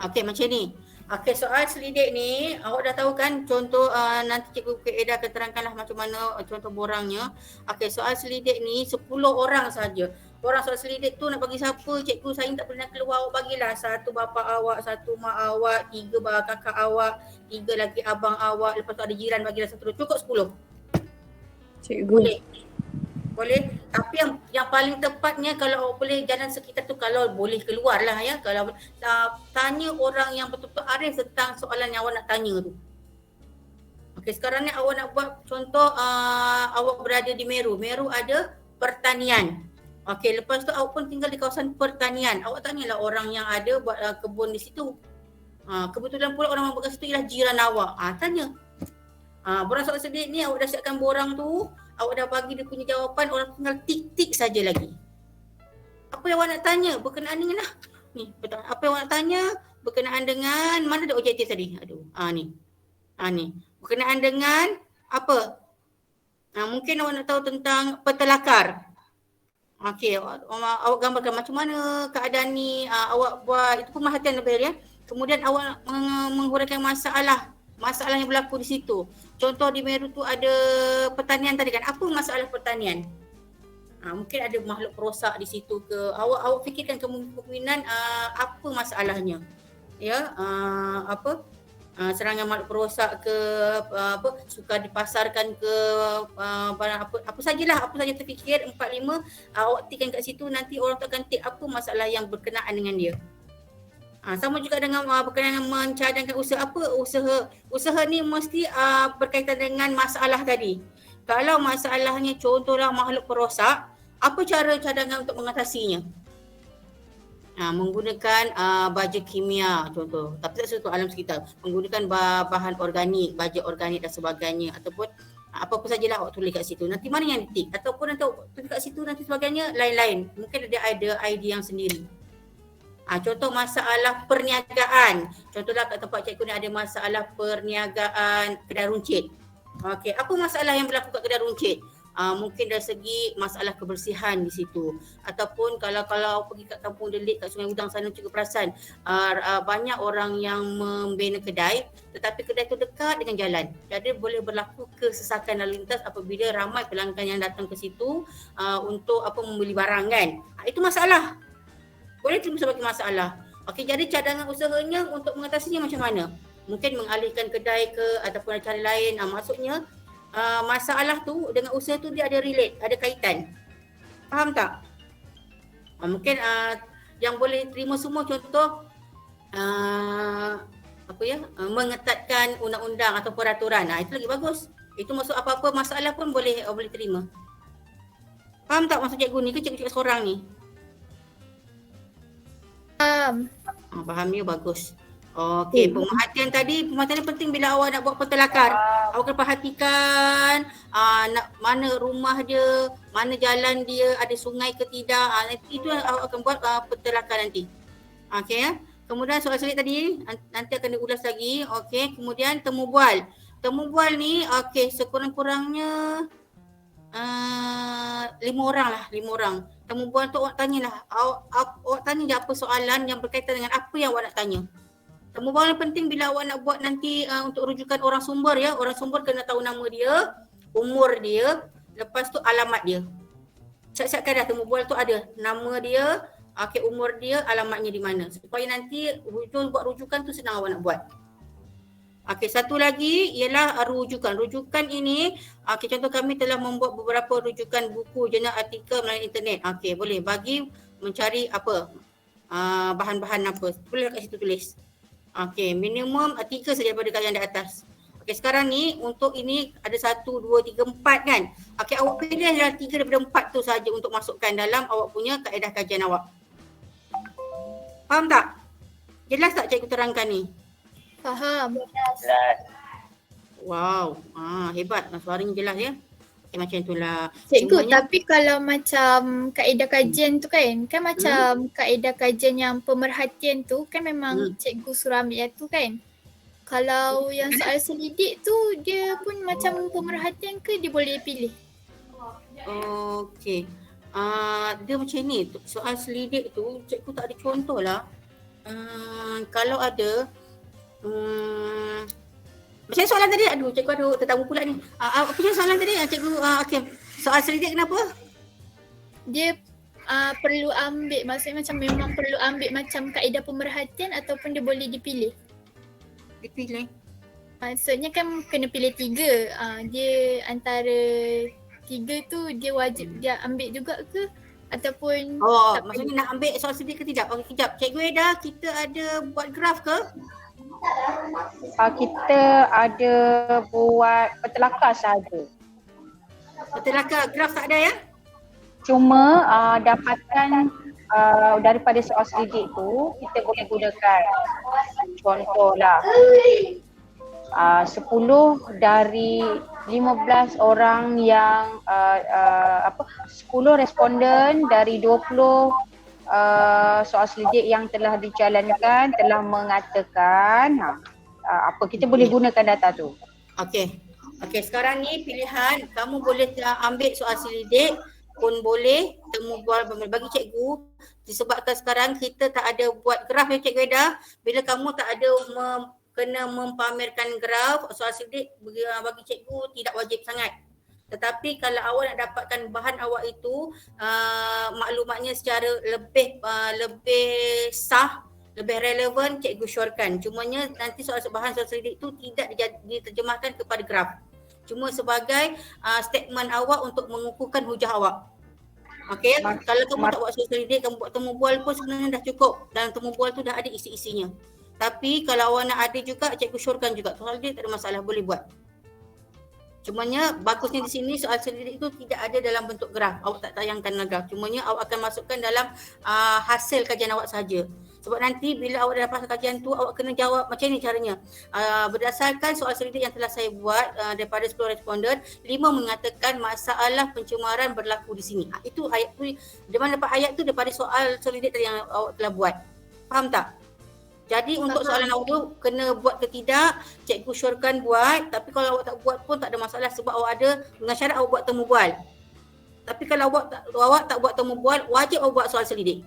Okey, macam ni. Okey, soal selidik ni awak dah tahu kan contoh nanti Cikgu Eda akan terangkanlah macam mana contoh borangnya. Okey, soal selidik ni 10 orang saja. Orang soal selidik tu nak bagi siapa? Cikgu saya tak pernah keluar, awak bagilah 1 bapa awak, 1 mak awak, 3 kakak awak, 3 lagi abang awak, lepas tu ada jiran bagilah 1. Cukup 10. Cikgu. Boleh. Tapi yang paling tepatnya kalau awak boleh jalan sekitar tu, kalau boleh keluar lah ya. Kalau tanya orang yang betul-betul arif tentang soalan yang awak nak tanya tu. Okey, sekarang ni awak nak buat contoh awak berada di Meru. Meru ada pertanian. Okey, lepas tu awak pun tinggal di kawasan pertanian. Awak tanyalah orang yang ada buat kebun di situ. Kebetulan pula orang yang buat kat situ ialah jiran awak. Tanya. Borang soal sedikit ni awak dah siapkan borang tu. Awak dah bagi dia punya jawapan, orang tinggal tik-tik saja lagi. Apa yang awak nak tanya berkenaan dengan ni? Apa yang awak nak tanya berkenaan dengan, mana ada objektif tadi? Ni. Berkenaan dengan apa? Mungkin awak nak tahu tentang petelakar. Okey, awak gambarkan macam mana keadaan ni, awak buat, itu pemerhatian lebih ya. Kemudian awak menghuraikan masalah yang berlaku di situ. Contoh di Meru tu ada pertanian tadi kan. Apa masalah pertanian? Mungkin ada makhluk perosak di situ ke. Awak fikirkan kemungkinan apa masalahnya. Ya, serangan makhluk perosak ke, suka dipasarkan ke, barang apa sajalah, apa saja terfikir 4-5 awak tikkan kat situ, nanti orang tu akan tik apa masalah yang berkenaan dengan dia. Sama juga dengan berkenaan dengan mencadangkan usaha apa, usaha ni mesti berkaitan dengan masalah tadi. Kalau masalahnya contohlah makhluk perosak, apa cara cadangan untuk mengatasinya? Menggunakan baja kimia contoh, tapi tak sesuatu alam sekitar, menggunakan bahan organik, baja organik dan sebagainya, ataupun apa-apa sajalah awak tulis kat situ. Nanti mana yang ditik, ataupun nanti awak tulis kat situ nanti sebagainya lain-lain. Mungkin ada idea yang sendiri. Contoh masalah perniagaan. Contohlah kat tempat cikgu ni ada masalah perniagaan kedai runcit. Okey, apa masalah yang berlaku kat kedai runcit? Mungkin dari segi masalah kebersihan di situ. Ataupun kalau pergi kat Kampung Delik, kat Sungai Udang sana cikgu perasan banyak orang yang membina kedai, tetapi kedai tu dekat dengan jalan. Jadi boleh berlaku kesesakan lalu lintas apabila ramai pelanggan yang datang ke situ untuk membeli barang kan. Itu masalah. Boleh terima sebagai masalah. Okey, jadi cadangan usahanya untuk mengatasinya macam mana? Mungkin mengalihkan kedai ke ataupun cara lain. Maksudnya masalah tu dengan usaha tu dia ada relate, ada kaitan. Faham tak? Mungkin yang boleh terima semua contoh mengetatkan undang-undang atau peraturan. Itu lagi bagus. Itu maksud apa-apa masalah pun boleh terima. Faham tak maksud cikgu ni ke cikgu seorang ni? Faham ya, bagus. Okey, pemerhatian tadi, pemerhatian penting bila awak nak buat petelakar. Awak kena perhatikan mana rumah dia, mana jalan dia, ada sungai ke tidak. Itu awak akan buat petelakar nanti. Okey ya. Kemudian soal selit tadi nanti akan diulas lagi. Okey, kemudian temu bual. temu bual ni okey sekurang-kurangnya 5 orang lah, 5 orang. Temu bual tu awak tanyalah, awak tanya je apa soalan yang berkaitan dengan apa yang awak nak tanya. Temu bual yang penting bila awak nak buat nanti untuk rujukan orang sumber ya. Orang sumber kena tahu nama dia, umur dia, lepas tu alamat dia. Siap-siapkan dah temu bual tu ada nama dia, okey umur dia, alamatnya di mana. Supaya nanti buat rujukan tu senang awak nak buat. Okey, satu lagi ialah rujukan. Rujukan ini, okey contoh kami telah membuat beberapa rujukan buku, jurnal, artikel melalui internet. Okey, boleh bagi mencari apa bahan-bahan apa. Boleh kat situ tulis. Okey, minimum 3 saja daripada kat yang di atas. Okey, sekarang ni untuk ini ada 1, 2, 3, 4 kan. Okey, awak pilih adalah 3 daripada 4 tu saja untuk masukkan dalam awak punya kaedah kajian awak. Faham tak? Jelas tak cikgu terangkan ni? Faham. Wow, hebat. Suaranya jelas ya. Okay, macam itulah. Cikgu, tapi kalau macam kaedah kajian tu kan macam kaedah kajian yang pemerhatian tu kan memang cikgu suruh ambil tu kan. Kalau yang soal selidik tu dia pun macam pemerhatian ke dia boleh pilih? Okey. Dia macam ni, soal selidik tu cikgu tak ada contoh lah. Kalau ada macam soalan tadi, aduh cikgu ada tetamu pula ni. Apa je soalan tadi cikgu? Okey. Soal selidik kenapa? Dia perlu ambil, maksudnya macam memang perlu ambil macam kaedah pemerhatian ataupun dia boleh dipilih? Dipilih. Maksudnya kan kena pilih 3. Dia antara 3 tu dia wajib dia ambil juga ke? Ataupun maksudnya nak ambil soal selidik ke tidak? Okey, kejap. Cikgu Eda, kita ada buat graf ke? Kita ada buat petelakar sahaja. Petelakar, graf tak ada ya? Cuma dapatan daripada soal selidik tu kita boleh gunakan. Contohlah 10 dari 15 orang yang 10 responden dari 20 soal selidik yang telah dijalankan telah mengatakan apa kita boleh gunakan data tu. Okey. Sekarang ni pilihan kamu boleh ambil soal selidik pun boleh, temu bual bagi cikgu disebabkan sekarang kita tak ada buat graf ya Cikgu Eda. Bila kamu tak ada kena mempamerkan graf soal selidik bagi cikgu tidak wajib sangat. Tetapi kalau awak nak dapatkan bahan awak itu maklumatnya secara lebih sah, lebih relevan, cikgu syorkan. Cumanya nanti bahan soal selidik itu tidak diterjemahkan kepada graf. Cuma sebagai statement awak untuk mengukuhkan hujah awak. Okey, kalau kamu tak buat soal selidik, kamu buat temu bual pun sebenarnya dah cukup. Dalam temu bual tu dah ada isi-isinya. Tapi kalau awak nak ada juga, cikgu syorkan juga. Soal selidik tak ada masalah, boleh buat. Cumanya bagusnya di sini soal selidik itu tidak ada dalam bentuk graf. Awak tak tayangkan graf. Cumanya awak akan masukkan dalam hasil kajian awak sahaja. Sebab nanti bila awak dah dapat kajian tu, awak kena jawab macam ni caranya. Berdasarkan soal selidik yang telah saya buat daripada 10 responden, 5 mengatakan masalah pencemaran berlaku di sini. Itu ayat tu, di mana dapat ayat tu daripada soal selidik yang awak telah buat. Faham tak? Jadi untuk soalan awak tu kena buat ke tidak, cikgu syorkan buat. Tapi kalau awak tak buat pun tak ada masalah sebab awak ada dengan syarat awak buat temu bual. Tapi kalau awak tak buat temu bual, wajib awak buat soal selidik.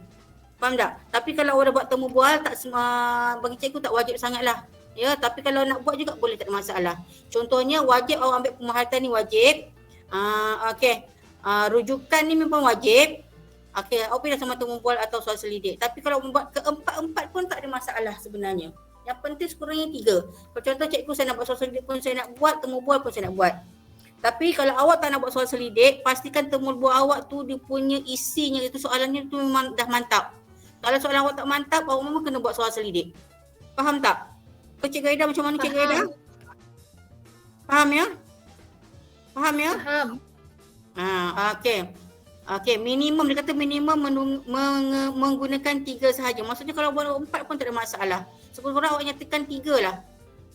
Faham tak? Tapi kalau awak dah buat temu bual, bagi cikgu tak wajib sangatlah. Ya, tapi kalau nak buat juga boleh, tak ada masalah. Contohnya wajib awak ambil pemerhatian ni wajib. Rujukan ni memang wajib. Okey, awak pilih sama temu bual atau soal selidik. Tapi kalau membuat keempat-empat pun tak ada masalah sebenarnya. Yang penting sekurangnya 3. Kalau contoh cikgu saya nak buat soal selidik pun saya nak buat, temu bual pun saya nak buat. Tapi kalau awak tak nak buat soal selidik, pastikan temu bual awak tu dia punya isinya, itu soalannya tu memang dah mantap. Kalau soalan awak tak mantap, awak memang kena buat soal selidik. Faham tak? Cikgu Eda macam mana Cikgu Eda? Faham ya? Faham ya? Faham. Okey, minimum, dia kata minimum menggunakan 3 sahaja. Maksudnya kalau buat 4 pun tak ada masalah. Sekurang-kurang awak nyatakan 3 lah.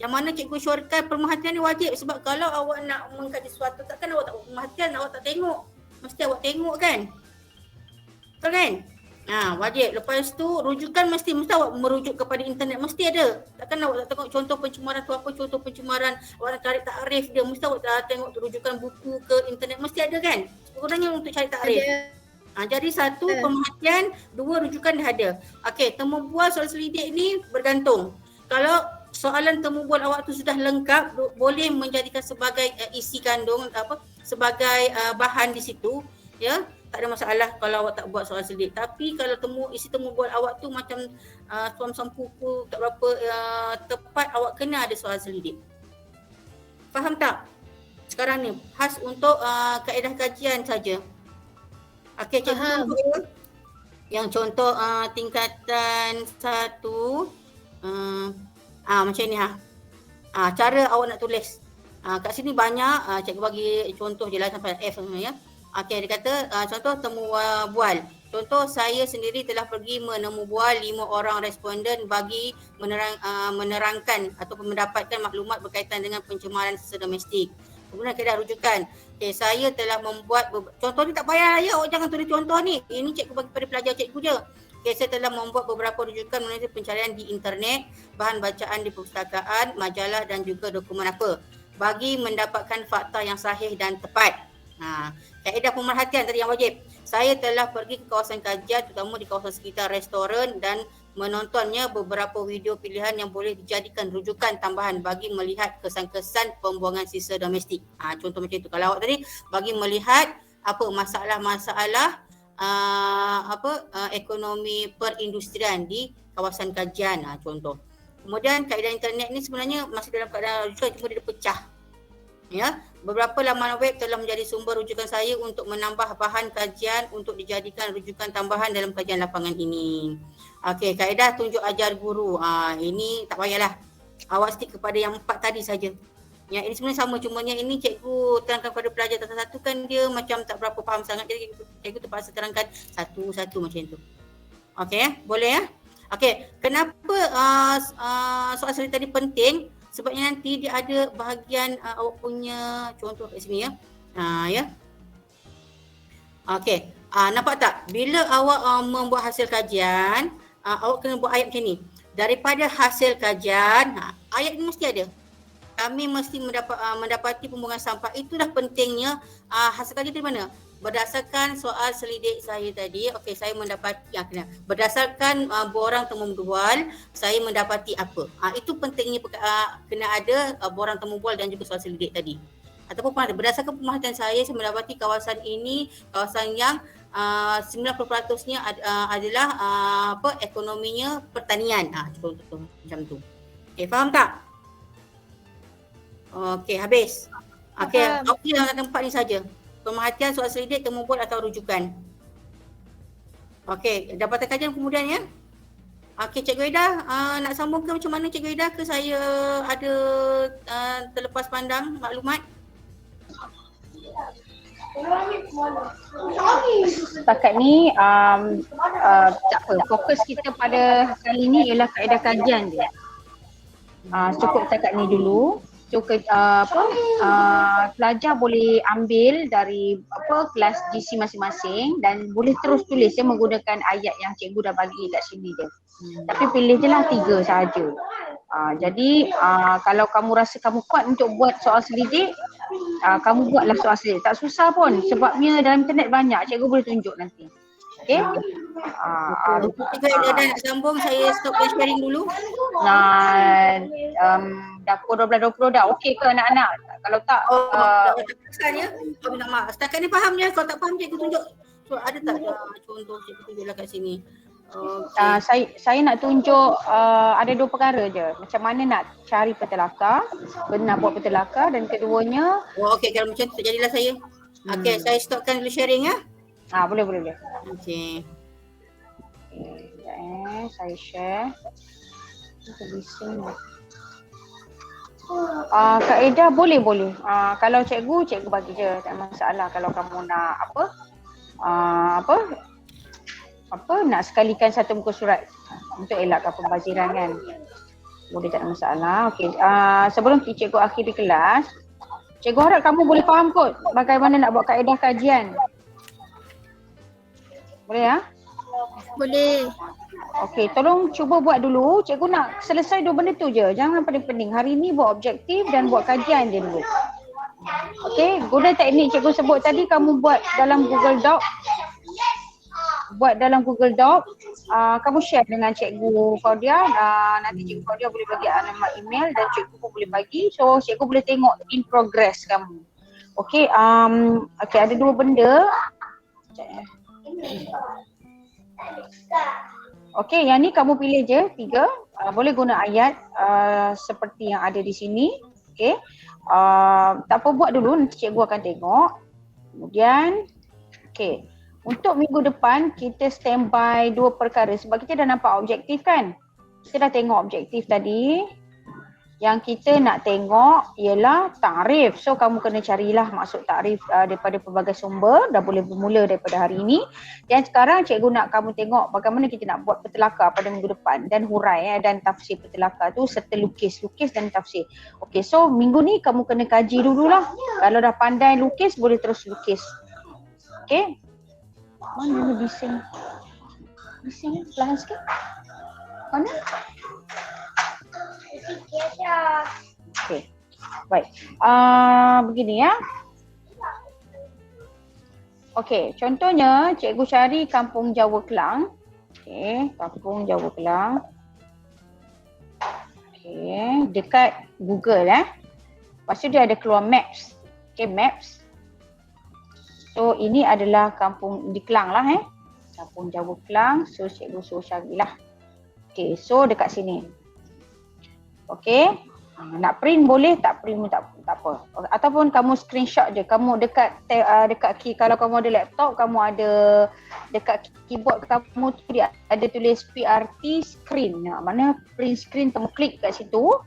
Yang mana cikgu syorkan pemerhatian ni wajib. Sebab kalau awak nak mengkaji sesuatu, takkan awak tak buat pemerhatian, awak tak tengok. Mesti awak tengok kan? Betul kan? Wajib. Lepas tu rujukan mesti awak merujuk kepada internet, mesti ada. Takkan awak tak tengok contoh pencemaran tu apa, contoh pencemaran, awak nak cari takrif dia, mesti awak tengok rujukan buku ke internet, mesti ada kan? Sekurang-kurangnya untuk cari takrif. Jadi satu pemerhatian, dua rujukan dah ada. Okey, temu bual soal selidik ni bergantung. Kalau soalan temu bual awak tu sudah lengkap, boleh menjadikan sebagai isi kandung sebagai bahan di situ, ya. Tak ada masalah kalau awak tak buat soal selidik. Tapi kalau isi temu bual awak tu macam suam-suam kuku tak berapa tepat, awak kena ada soal selidik. Faham tak? Sekarang ni khas untuk kaedah kajian saja. Okey, cikgu tunggu yang contoh tingkatan 1 macam ni cara awak nak tulis. Kat sini banyak, cikgu bagi contoh je lah sampai F ya. Okey, dia kata contoh temu bual. Contoh, saya sendiri telah pergi menemu bual 5 orang responden bagi menerangkan ataupun mendapatkan maklumat berkaitan dengan pencemaran sisa domestik. Kemudian kaedah rujukan. Okay, saya telah membuat contoh ni tak payah ya, awak jangan tulis contoh ni. Ini cikgu bagi pada pelajar cikgu je. Okay, saya telah membuat beberapa rujukan mengenai pencarian di internet, bahan bacaan di perpustakaan, majalah dan juga dokumen bagi mendapatkan fakta yang sahih dan tepat. Kaedah pemerhatian tadi yang wajib. Saya telah pergi ke kawasan kajian, terutama di kawasan sekitar restoran dan menontonnya beberapa video pilihan yang boleh dijadikan rujukan tambahan bagi melihat kesan-kesan pembuangan sisa domestik. Contoh macam itu. Kalau awak tadi bagi melihat apa masalah-masalah ekonomi perindustrian di kawasan kajian, contoh. Kemudian kaedah internet ni sebenarnya masih dalam keadaan rujukan, cuma dia pecah. Ya, beberapa laman web telah menjadi sumber rujukan saya untuk menambah bahan kajian untuk dijadikan rujukan tambahan dalam kajian lapangan ini. Okey, kaedah tunjuk ajar guru. Ini tak payahlah. Awak stick kepada yang 4 tadi saja. Ya, ini sebenarnya sama, cumanya ini cikgu terangkan kepada pelajar satu-satu kan dia macam tak berapa faham sangat, jadi cikgu terpaksa terangkan satu-satu macam tu. Okey, boleh ya? Okey, kenapa soal selidik tadi penting? Sebabnya nanti dia ada bahagian awak punya contoh kat sini ya. Ya. Okey. Nampak tak? Bila awak membuat hasil kajian, awak kena buat ayat macam ni. Daripada hasil kajian, ayat ni mesti ada. Kami mesti mendapati pembuangan sampah. Itulah pentingnya hasil kajian dari mana? Berdasarkan soal selidik saya tadi, okey, saya mendapati berdasarkan borang temu bual, saya mendapati apa. Itu pentingnya kena ada borang temu bual dan juga soal selidik tadi. Ataupun berdasarkan pemerhatian saya mendapati kawasan ini kawasan yang 90%-nya adalah ekonominya pertanian. Contoh macam tu. Okey, faham tak? Okey, habis. Okey, yang tempat ni saja. Pemerhatian soal selidik, temu bual atau rujukan. Okey, dapatan kajian kemudian ya. Okey, Cikgu Ida, nak sambung ke macam mana Cikgu Ida, ke saya ada terlepas pandang maklumat? Setakat ni tak apa, fokus kita pada kali ni ialah kaedah kajian dia. Cukup setakat ni dulu. Pelajar boleh ambil dari kelas GC masing-masing dan boleh terus tulis menggunakan ayat yang cikgu dah bagi kat sini je. Tapi pilih je lah 3 sahaja. Jadi kalau kamu rasa kamu kuat untuk buat soal selidik, kamu buatlah soal selidik. Tak susah pun sebabnya dalam internet banyak, cikgu boleh tunjuk nanti. Okey. Jika ada nak sambung, saya stop sharing dulu. Dapur 12-20 dah okey ke anak-anak? Kalau tak pesan ya. Minta maaf. Setakat ni faham ya. Kalau tak faham cikgu tunjuk. Ada tak contoh cikgu tunjuklah kat sini. Saya nak tunjuk ada 2 perkara je. Macam mana nak cari petelaka, nak buat petelaka, dan keduanya okey, kalau macam tu jadilah saya. Okey, saya stopkan dulu sharing ya. Boleh. Okey. Saya share. Kaedah boleh. Kalau cikgu bagi je, tak masalah. Kalau kamu nak nak sekalikan satu muka surat untuk elakkan pembaziran kan, boleh, tak ada masalah. Okey, sebelum cikgu akhiri kelas, cikgu harap kamu boleh faham kot bagaimana nak buat kaedah kajian. Boleh ya? Boleh. Okey, tolong cuba buat dulu. Cikgu nak selesai dua benda tu je. Jangan paling penting. Hari ni buat objektif dan buat kajian je dulu. Okey, guna teknik cikgu sebut tadi, kamu buat dalam Google Doc. Buat dalam Google Doc. Kamu share dengan cikgu Faudia. Nanti cikgu Faudia boleh bagi alamat email dan cikgu pun boleh bagi. So cikgu boleh tengok in progress kamu. Okey, okey, ada dua benda. Okey, yang ni kamu pilih je 3. Boleh guna ayat seperti yang ada di sini. Okey. Tak apa, buat dulu, nanti cikgu akan tengok. Kemudian okey. Untuk minggu depan kita standby 2 perkara sebab kita dah nampak objektif kan. Kita dah tengok objektif tadi. Yang kita nak tengok ialah takrif. So kamu kena carilah maksud takrif daripada pelbagai sumber. Dah boleh bermula daripada hari ini. Dan sekarang cikgu nak kamu tengok bagaimana kita nak buat petelakar pada minggu depan. Dan hurai dan tafsir petelakar tu serta lukis dan tafsir. Okey, so minggu ni kamu kena kaji dululah. Kalau dah pandai lukis boleh terus lukis. Okey. Mana ni bising? Bising perlahan sikit. Mana? Okey. Baik. Begini ya. Okey, contohnya cikgu cari Kampung Jawa Kelang. Okey, Kampung Jawa Kelang. Okey, dekat Google Lepas tu dia ada keluar maps. Okey, maps. So ini adalah kampung di Kelang lah Kampung Jawa Kelang. So cikgu suruh carilah. Okey, so dekat sini. Okey. Nak print boleh, tak print pun tak apa. Ataupun kamu screenshot je. Kamu dekat kalau kamu ada laptop, kamu ada dekat keyboard kamu tu dia ada tulis PRT screen. Mana print screen, kamu klik kat situ.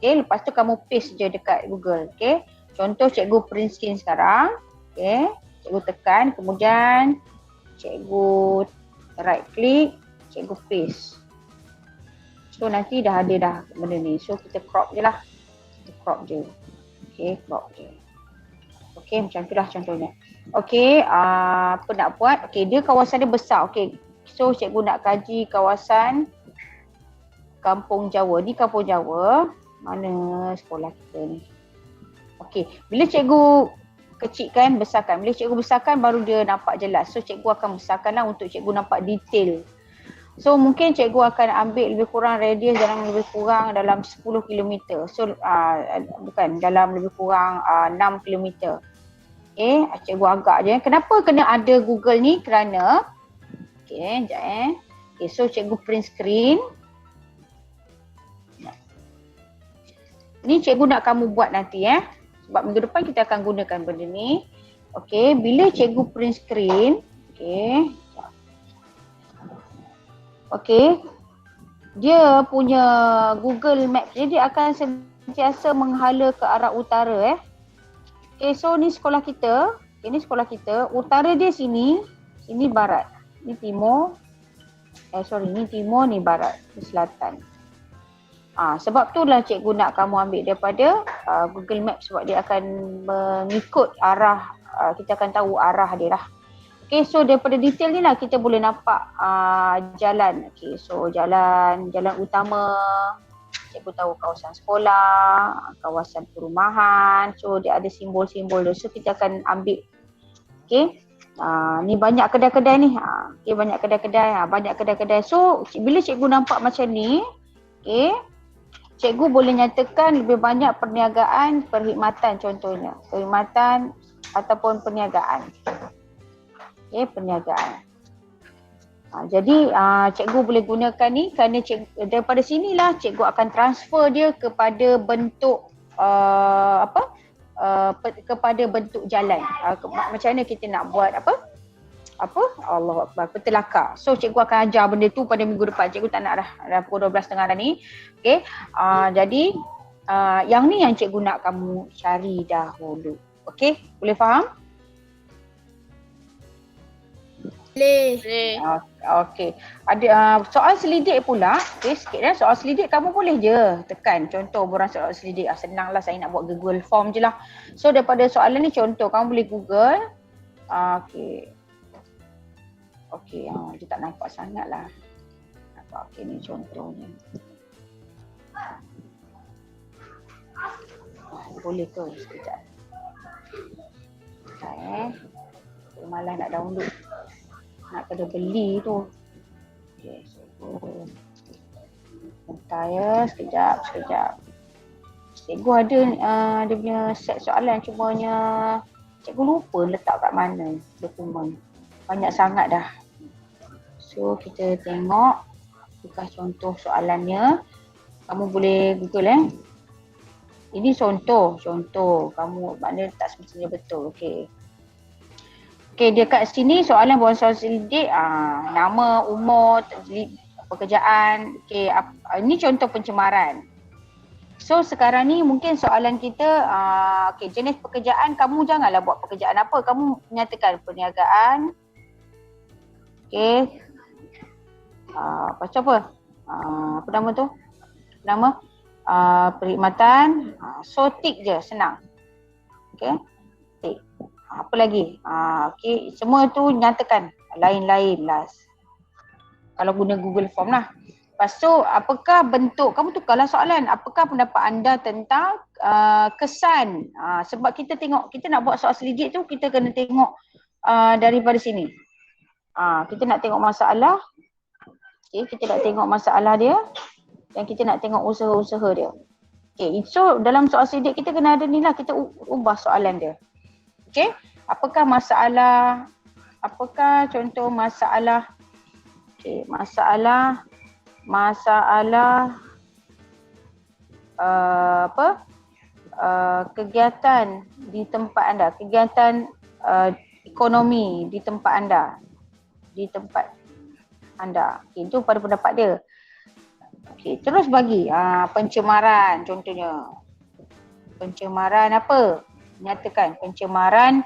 Okey, lepas tu kamu paste je dekat Google. Okey. Contoh cikgu print screen sekarang. Okey. Cikgu tekan, kemudian cikgu right click, cikgu paste. So nanti dah ada dah benda ni. So kita crop je lah. Kita crop je. Okay, crop je. Okay, macam tu lah contohnya. Okay, apa nak buat? Okay, dia kawasan dia besar. Okay, so cikgu nak kaji kawasan Kampung Jawa. Ni Kampung Jawa. Mana sekolah kita ni? Okay, bila cikgu kecilkan, besarkan. Bila cikgu besarkan baru dia nampak jelas. So cikgu akan besarkan lah untuk cikgu nampak detail. So mungkin cikgu akan ambil lebih kurang radius dalam lebih kurang dalam 10 km. So bukan, dalam lebih kurang 6 km. Okay, cikgu agak je. Kenapa kena ada Google ni? Kerana okay, sekejap Okay, so cikgu print screen. Ni cikgu nak kamu buat nanti sebab minggu depan kita akan gunakan benda ni. Okay, bila cikgu print screen, okay. Okay, dia punya Google Maps dia akan sentiasa menghala ke arah utara Okay, so ni sekolah kita. Okay, ni sekolah kita. Utara dia sini, ini barat. Ni timur. Ni timur, ni barat. Ni selatan. Sebab tu lah cikgu nak kamu ambil daripada Google Maps sebab dia akan mengikut arah, kita akan tahu arah dia lah. Okay, so daripada detail ni lah kita boleh nampak jalan. Okay, so jalan utama, cikgu tahu kawasan sekolah, kawasan perumahan. So dia ada simbol-simbol dia. So kita akan ambil. Okay, ni banyak kedai-kedai ni. Okay, banyak kedai-kedai. So bila cikgu nampak macam ni, okay, cikgu boleh nyatakan lebih banyak perniagaan, perkhidmatan contohnya. Perkhidmatan ataupun perniagaan. Okay, perniagaan. Jadi cikgu boleh gunakan ni kerana daripada sinilah cikgu akan transfer dia kepada bentuk kepada bentuk jalan. Macam mana kita nak buat Allah Akbar, petelakar. So cikgu akan ajar benda tu pada minggu depan. Cikgu tak nak dah pukul 12.30 dah ni. Okay, jadi yang ni yang cikgu nak kamu cari dahulu. Okay, boleh faham? Boleh. Okey. Ada soal selidik pula. Okey, sikit soal selidik kamu boleh je tekan. Contoh borang soal selidik. Senanglah, saya nak buat Google Form je lah. So daripada soalan ni contoh kamu boleh Google. Okey. Okey, dia tak nampak sangat lah. Nampak, okey ni contohnya. Boleh ke? Sekejap. Sekejap malah nak download. Nak kena beli tu. Okey, so bentar ya, sekejap. Cikgu ada dia punya set soalan, cumanya cikgu lupa letak kat mana dokumen. Banyak sangat dah. So kita tengok bukan contoh soalannya. Kamu boleh Google Ini contoh. Kamu maknanya tak semestinya betul. Okey, dia kat sini soalan bukan soal selidik. Nama, umur, pekerjaan. Okey, ini contoh pencemaran. So sekarang ni mungkin soalan kita, jenis pekerjaan, kamu janganlah buat pekerjaan apa. Kamu nyatakan perniagaan. Okey. Macam apa? Apa nama tu? Perkhidmatan. So tick je, senang. Okey. Tick. Apa lagi? Okey, semua tu nyatakan. Lain-lain last. Kalau guna Google Form lah. Lepas tu, apakah bentuk, kamu tukarlah soalan, apakah pendapat anda tentang kesan? Sebab kita tengok, kita nak buat soal selidik tu, kita kena tengok daripada sini. Kita nak tengok masalah, kita nak tengok masalah dia dan kita nak tengok usaha-usaha dia. So dalam soal selidik kita kena ada ni lah, kita ubah soalan dia. Apakah masalah, apakah contoh masalah, kegiatan di tempat anda, kegiatan ekonomi di tempat anda. Itu pada pendapat dia. Terus bagi pencemaran contohnya. Pencemaran apa? Nyatakan pencemaran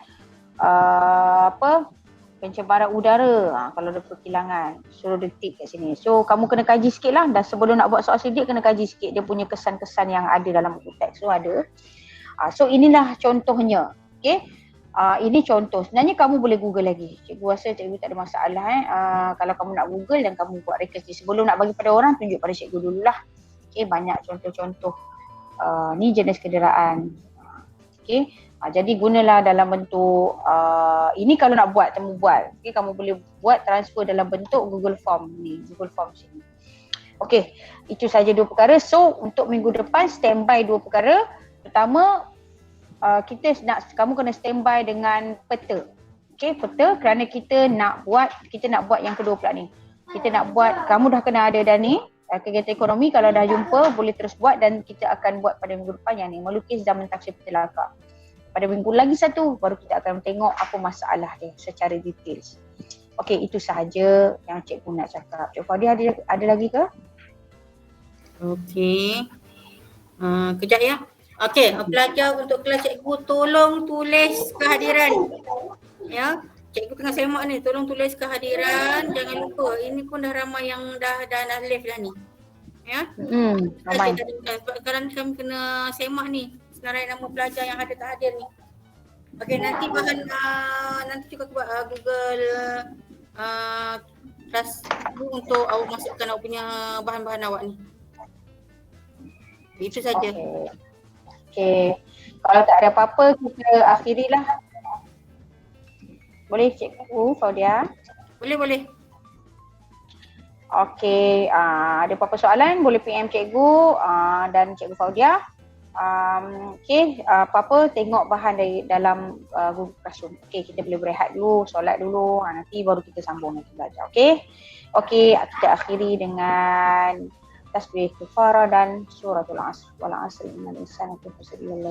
pencemaran udara. Kalau ada perkilangan, suruh detik kat sini. So kamu kena kaji sikit lah. Dan sebelum nak buat soal selidik kena kaji sikit dia punya kesan-kesan yang ada dalam buku teks tu ada. So inilah contohnya. Ini contoh. Sebenarnya kamu boleh Google lagi. Cikgu rasa cikgu tak ada masalah kalau kamu nak Google dan kamu buat rekesi. Sebelum nak bagi pada orang, tunjuk pada cikgu dululah. Banyak contoh-contoh. Ni jenis kenderaan. Jadi gunalah dalam bentuk ini kalau nak buat, temu buat. Kamu boleh buat transfer dalam bentuk Google Form ni, Google Form sini. Itu saja 2 perkara. So untuk minggu depan standby 2 perkara. Pertama, kamu kena standby dengan peta. Peta kerana kita nak buat yang kedua pula ni. Kita nak buat, kamu dah kena ada dah ni, kegiatan ekonomi, kalau dah jumpa boleh terus buat dan kita akan buat pada minggu depan yang ni, melukis dan mentafsir peta langkah. Pada minggu lagi satu, baru kita akan tengok apa masalah dia secara details. Itu sahaja yang cikgu nak cakap. Cik Faudia ada lagi ke? Kejap ya. Pelajar untuk kelas cikgu tolong tulis kehadiran. Ya, cikgu tengah semak ni, tolong tulis kehadiran. Jangan lupa, ini pun dah ramai yang dah live dah ni. Ya. Ramai. Sekarang kami kena semak ni. Senarai nama pelajar yang ada tak hadir ni. Nanti bahan nanti juga buat Google Classroom untuk awak masukkan awak punya bahan-bahan awak ni. Itu saja. Kalau tak ada apa-apa kita akhirilah. Boleh cikgu Faudia? Boleh. Ada apa-apa soalan boleh PM cikgu dan cikgu Faudia. Apa-apa tengok bahan dari dalam Google Classroom. Kita boleh berehat dulu, solat dulu, nanti baru kita sambung nanti belajar. Kita akhiri dengan tasbih kufara dan suratul asr. Wal asr innal insana lafi khusr illa